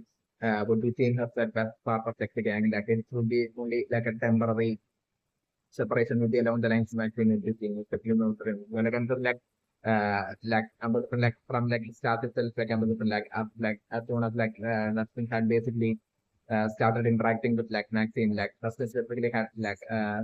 would be seeing herself as part of like the gang, like it would be only like a temporary separation would be along the lines Maxine would be seeing if you know when it comes to like I'm like from like start itself like I'm like up like as soon as like nothing had basically started interacting with like Maxine, like Dustin specifically had like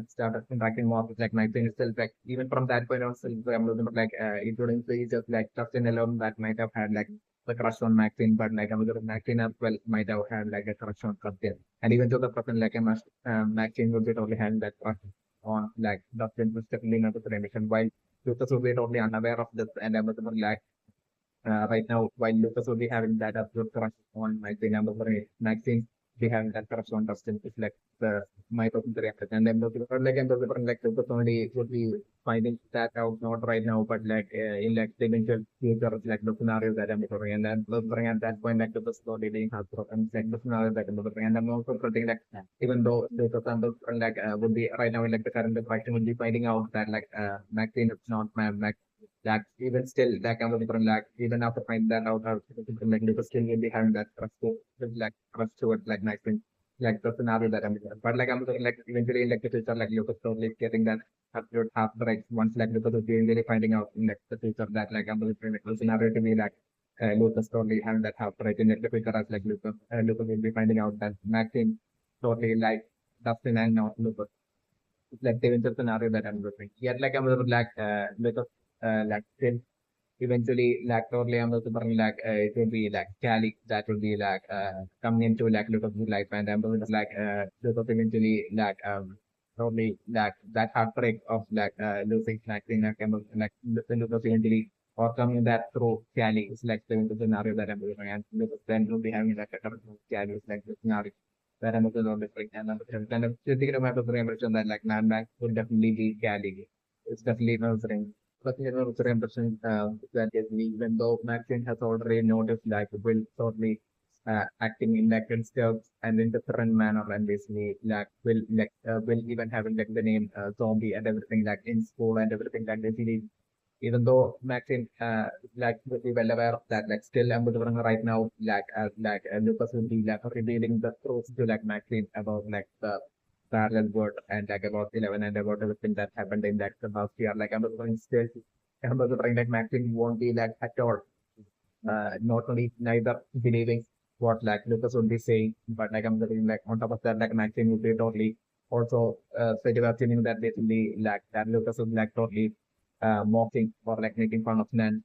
started interacting more with like Maxine itself. Like even from that point on, still I'm looking at like including the just like Dustin alone that might have had like the crush on Maxine, but like I'm looking at Maxine as well might have had like a crush on Dustin. And even though the person like Maxine would be totally having that crush on like Dustin was definitely not the remission. While Lucas would be totally unaware of this, and I'm looking at like right now, while Lucas will be having that absolute crush on Maxine, number Maxine be having that crush on Dustin, it's like the my person the reaction. And then like Lucas only would be finding that out not right now, but like in like the eventual future, like the scenario that I'm looking, and then looking at that point, like Lucas slowly being heartbroken, like the scenario that I'm looking, and I'm also thinking like even though Lucas and like would be right now in like the current interaction would be finding out that like Maxine is not mad, like that even still like I'm looking like even after finding that out how like Lucas still will be having that trust to like trust towards like Maxine, like the scenario that I'm looking at. But like I'm looking like eventually in like the future like Lucas totally getting that absolute half right once like Lucas is really finding out in like the future that like I'm looking like the scenario to be like Lucas totally having that half right in like, the future as like Lucas will be finding out that Maxine totally like Dustin and not Lucas. It's like the eventual scenario that I'm looking. Yet like I'm looking like Lucas like still eventually like totally I'm also burning like it will be like Cali that will be like coming into like Lucas life, and I'm like Lucas eventually like totally like that heartbreak of like losing like in like Lucas eventually or coming that through Cali is like the scenario that I'm looking, and Lucas then will be having like a kind of Cali is like the scenario that I'm also on different, and I'm kind of thinking about the mention that like Mad Max would definitely be Cali. It's definitely nurturing. But you know, it's 100% that is me, even though Maxine has already noticed like Will totally acting in like disturbed and in different manner, and basically will even having like the name zombie and everything like in school and everything like basically, even though Maxine like will be well aware of that, like still I'm wondering right now Lucas will be like revealing the truth to like Maxine about like the parallel world and like about 11 and about everything that happened in like the past year. Like I'm wondering still, I'm wondering like Maxine won't be like at all not only neither believing what like Lucas would be saying, but like I'm getting like on top of that, like Maxine would be totally also sort of assuming that basically like that Lucas would like totally mocking or like making fun of Nan.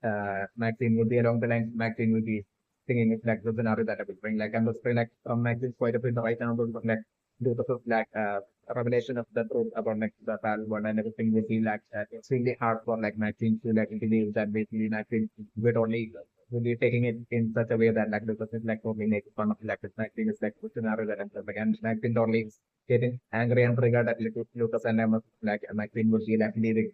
Maxine would be along the line. Maxine would be singing it like the scenario that I would bring. Like I'm just saying like Maxine's quite a bit right now, but like Lucas of like revelation of the truth about like the parallel one and everything would be like it's really hard for like Maxine to like believe that basically Maxine would only will be taking it in such a way that like the person like totally make fun of like this thing is like scenario that I'm like and like totally getting angry and triggered at Lucas and I'm like my queen would be like leading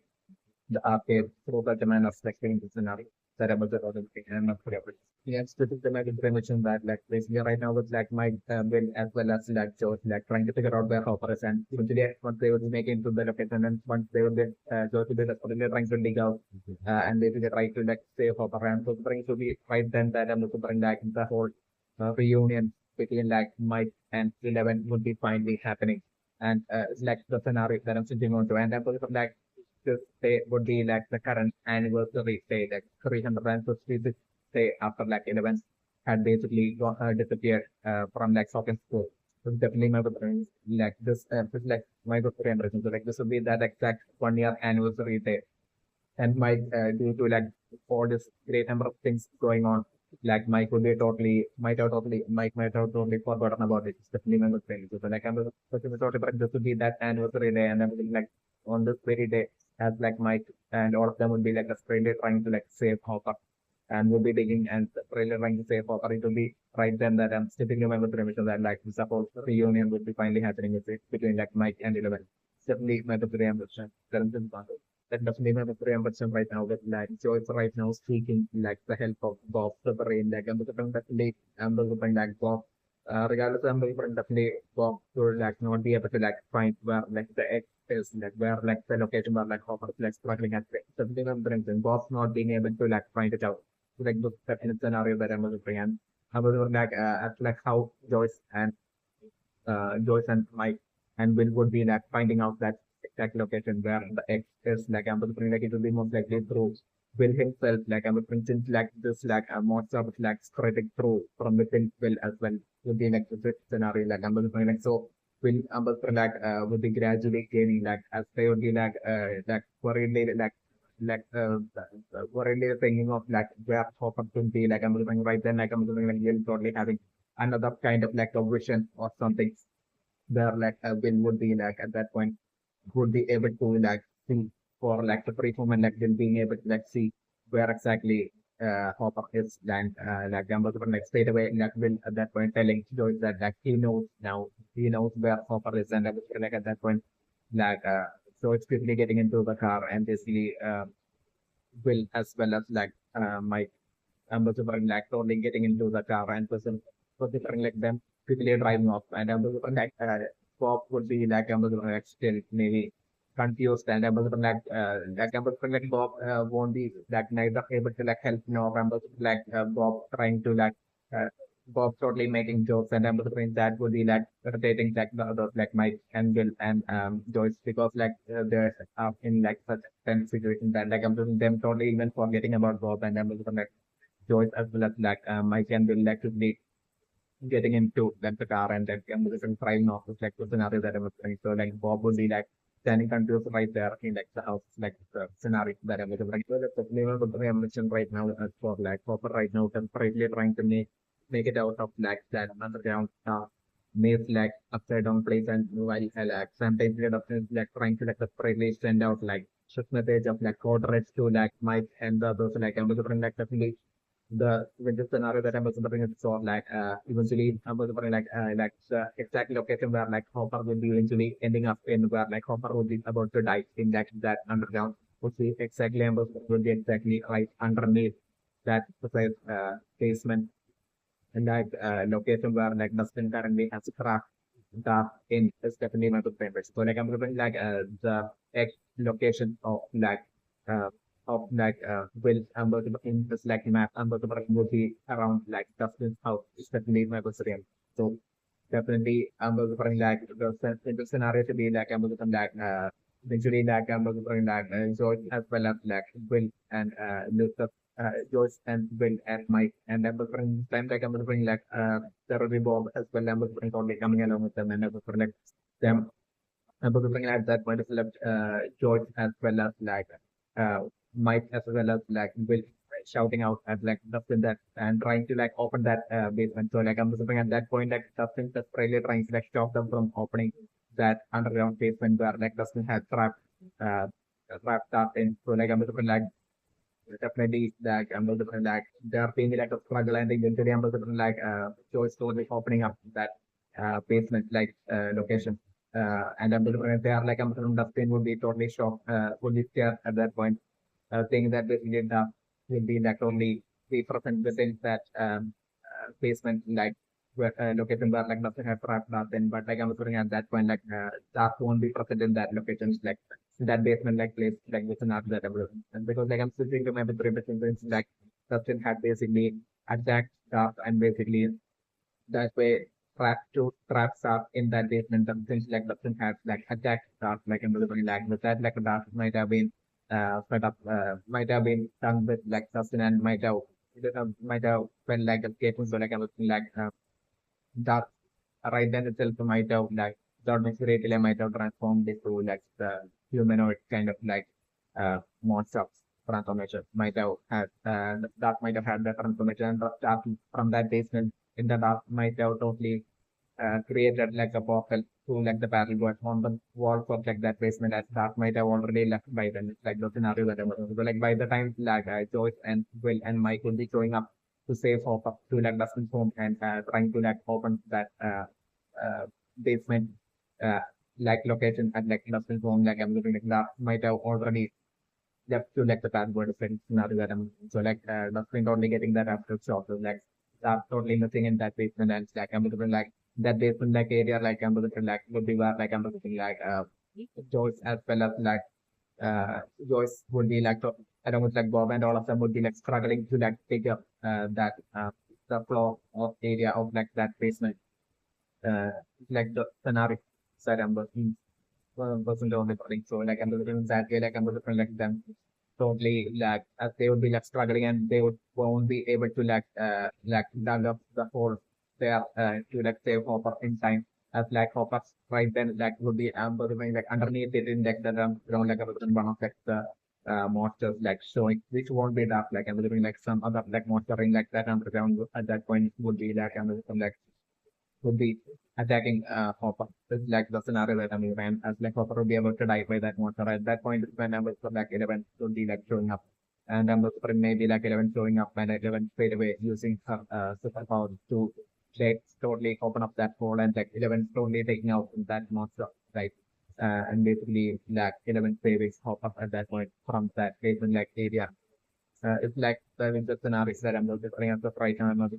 the arcade through such a manner of expecting the scenario that I was about to think and I'm not clear. Yeah, it's just the like information that like basically right now with like my Will as well as like George like trying to figure out where Hopper is and eventually once they would make it into the location and once they would get George would be desperately trying to dig out and they will try to like save Hopper and so trying to be right then that I'm looking for like the whole reunion between like Mike and 11 would be finally happening and it's like the scenario that I'm sitting on to and I'm looking for like this day would be like the current anniversary day like 356 say after like 11 had basically disappeared from like Hawkins school. So definitely my preference like this is like my preference. So like this would be that exact 1 year anniversary day. And Mike due to like all this great number of things going on, like Mike would be totally Mike might have totally forgotten about it. It's definitely my preference. So like I'm totally but this would be that anniversary day and everything like on this very day as like Mike and all of them would be like desperately trying to like save Hopper and we'll be digging and really trying to say for it will be right then that I'm stipping remember the remission that like suppose the reunion would be finally happening with it between like Mike and 11. Definitely my preemption. That definitely my preemption right now with like Joyce right now speaking like the help of Bob the brain like I'm looking definitely I'm looking like Bob regardless I'm looking definitely Bob to like not be able to like find where like the X is like where like the location where like Hopper is like struggling at it. Definitely my preemption. Bob's not being able to like find it out like the definite scenario that I'm looking and I was like at like how Joyce and Mike and Will would be like finding out that exact location where the X is like I'm looking like it will be most likely through Will himself like I'm looking since like this like a monster was like spreading through from within Will as well would be like the scenario like I'm looking like so Will like would be gradually gaining like as they would be like worriedly worriedly thinking of like where Hopper could be like I'm looking right then like I'm looking like you're totally having another kind of like a vision or something where like Will would be like at that point would be able to like see for like the brief moment like will being able to like see where exactly Hopper is like Dumbledore like straight away like Will at that point telling Joyce that like he knows now he knows where Hopper is and everything like at that point like so it's quickly getting into the car and basically Will as well as like Mike Dumbledore like totally getting into the car and person like them quickly driving off and Dumbledore like Bob would be like Dumbledore like still maybe confused and Dumbledore like Dumbledore like Bob won't be like neither able to like help nor Dumbledore like Bob trying to like uh, Bob totally making jokes and Dumbledore that would be like irritating like the others like Mike and Will and Joyce because like they're in like such tense situation that like I'm them totally even forgetting about Bob and Dumbledore like Joyce as well as like Mike and Will like to be getting into like the car and like different driving off like the scenario that I was saying. So like Bob would be like standing confused right there in like the house like the scenario that I was like so that's the name of the mentioned right now as for like Hopper right now temporarily trying to make it out of like that underground maze like upside down place and while like sometimes like trying to like desperately send out like short message of like code reds to like Mike and the others like I'm looking like definitely the with the scenario that I'm considering is so like eventually I'm considering like the exact location where like Hopper will be eventually ending up in where like Hopper will be about to die in that underground would be exactly will be exactly right underneath that precise basement and that location where like Dustin currently has craft dark in is definitely my favorite. So like I'm looking like the X location uh will I'm going to in this like map I'm going to would be around like Dustin's house is definitely my dream. So definitely I'm going to bring like the scenario to be like I'm going to like eventually like I'm going to bring like George as well as like Will and Lucas George and Will and Mike and I'm going to bring time like I'm going to bring like Terry Bob as well. I'm going to bring only coming along with them and I'm going to bring like them. I'm going to bring at that point of left George as well as like uh Mike as well as like Will shouting out at like Dustin that and trying to like open that basement. So like I'm just at that point like Dustin just really trying to like stop them from opening that underground basement where like Dustin had uh trapped that in. So like I'm just like definitely like I'm just like there are being like a struggle and eventually I'm just like Joyce slowly opening up that basement like location. And I'm just there like I'm Dustin would be totally shocked, would be scared at that point thing that basically the will be like only be present within that basement like where location where like nothing have trapped nothing but like I'm looking at that point like that won't be present in that locations like that basement like place like within after that everything. And because like I'm switching to my three things like Dustin had basically attacked stuff and basically that way trap stuff in that basement and things like Dustin had like attacked stuff like in the like with that like that might have been set up might have been done with like Dustin and might have been like escaping so like I was like that right then itself might have like that necessarily might have transformed into like the humanoid kind of like monster transformation might have had that might have had that transformation and that from that basement in the dark might have totally created like a portal to like the battle was on the walls of like that basement as that might have already left by then. It's like the scenario that I was. So like by the time like Joyce and Will and Mike will be showing up to save Hope up to like Dustin's home and trying to like open that basement uh, like location at like Dustin's home like I'm looking like that might have already left to like the password friend scenario that I'm so like Dustin only getting that after shot. So like that's totally nothing in that basement and it's like I'm looking like that basement like area like I'm looking like would be where like I'm looking like Joyce as well as like Joyce would be like along with like Bob and all of them would be like struggling to like take up that the floor of area of like that basement uh like the scenario that I'm looking wasn't the only thing. So like I'm looking that way like I'm looking like them totally like as they would be like struggling and they would won't be able to like dug up the hole there to like save Hopper in time as like Hopper right then like would be remain like underneath it in like the ground like one of like the monsters like showing which won't be that like I'm looking like some other like monster in like that underground at that point would be like I'm looking like would be attacking Hopper. It's like the scenario that I'm in, as like Hopper would be able to die by that monster. At that point, when I'm with like 11 would be like showing up, and I'm looking for maybe like 11 showing up, and 11 straight away using her superpower to like totally open up that hole, and like 11 totally taking out that monster, right? And basically like 11 savings Hopper at that point from that basement like area. It's like the scenario that I'm looking for right now. I'm not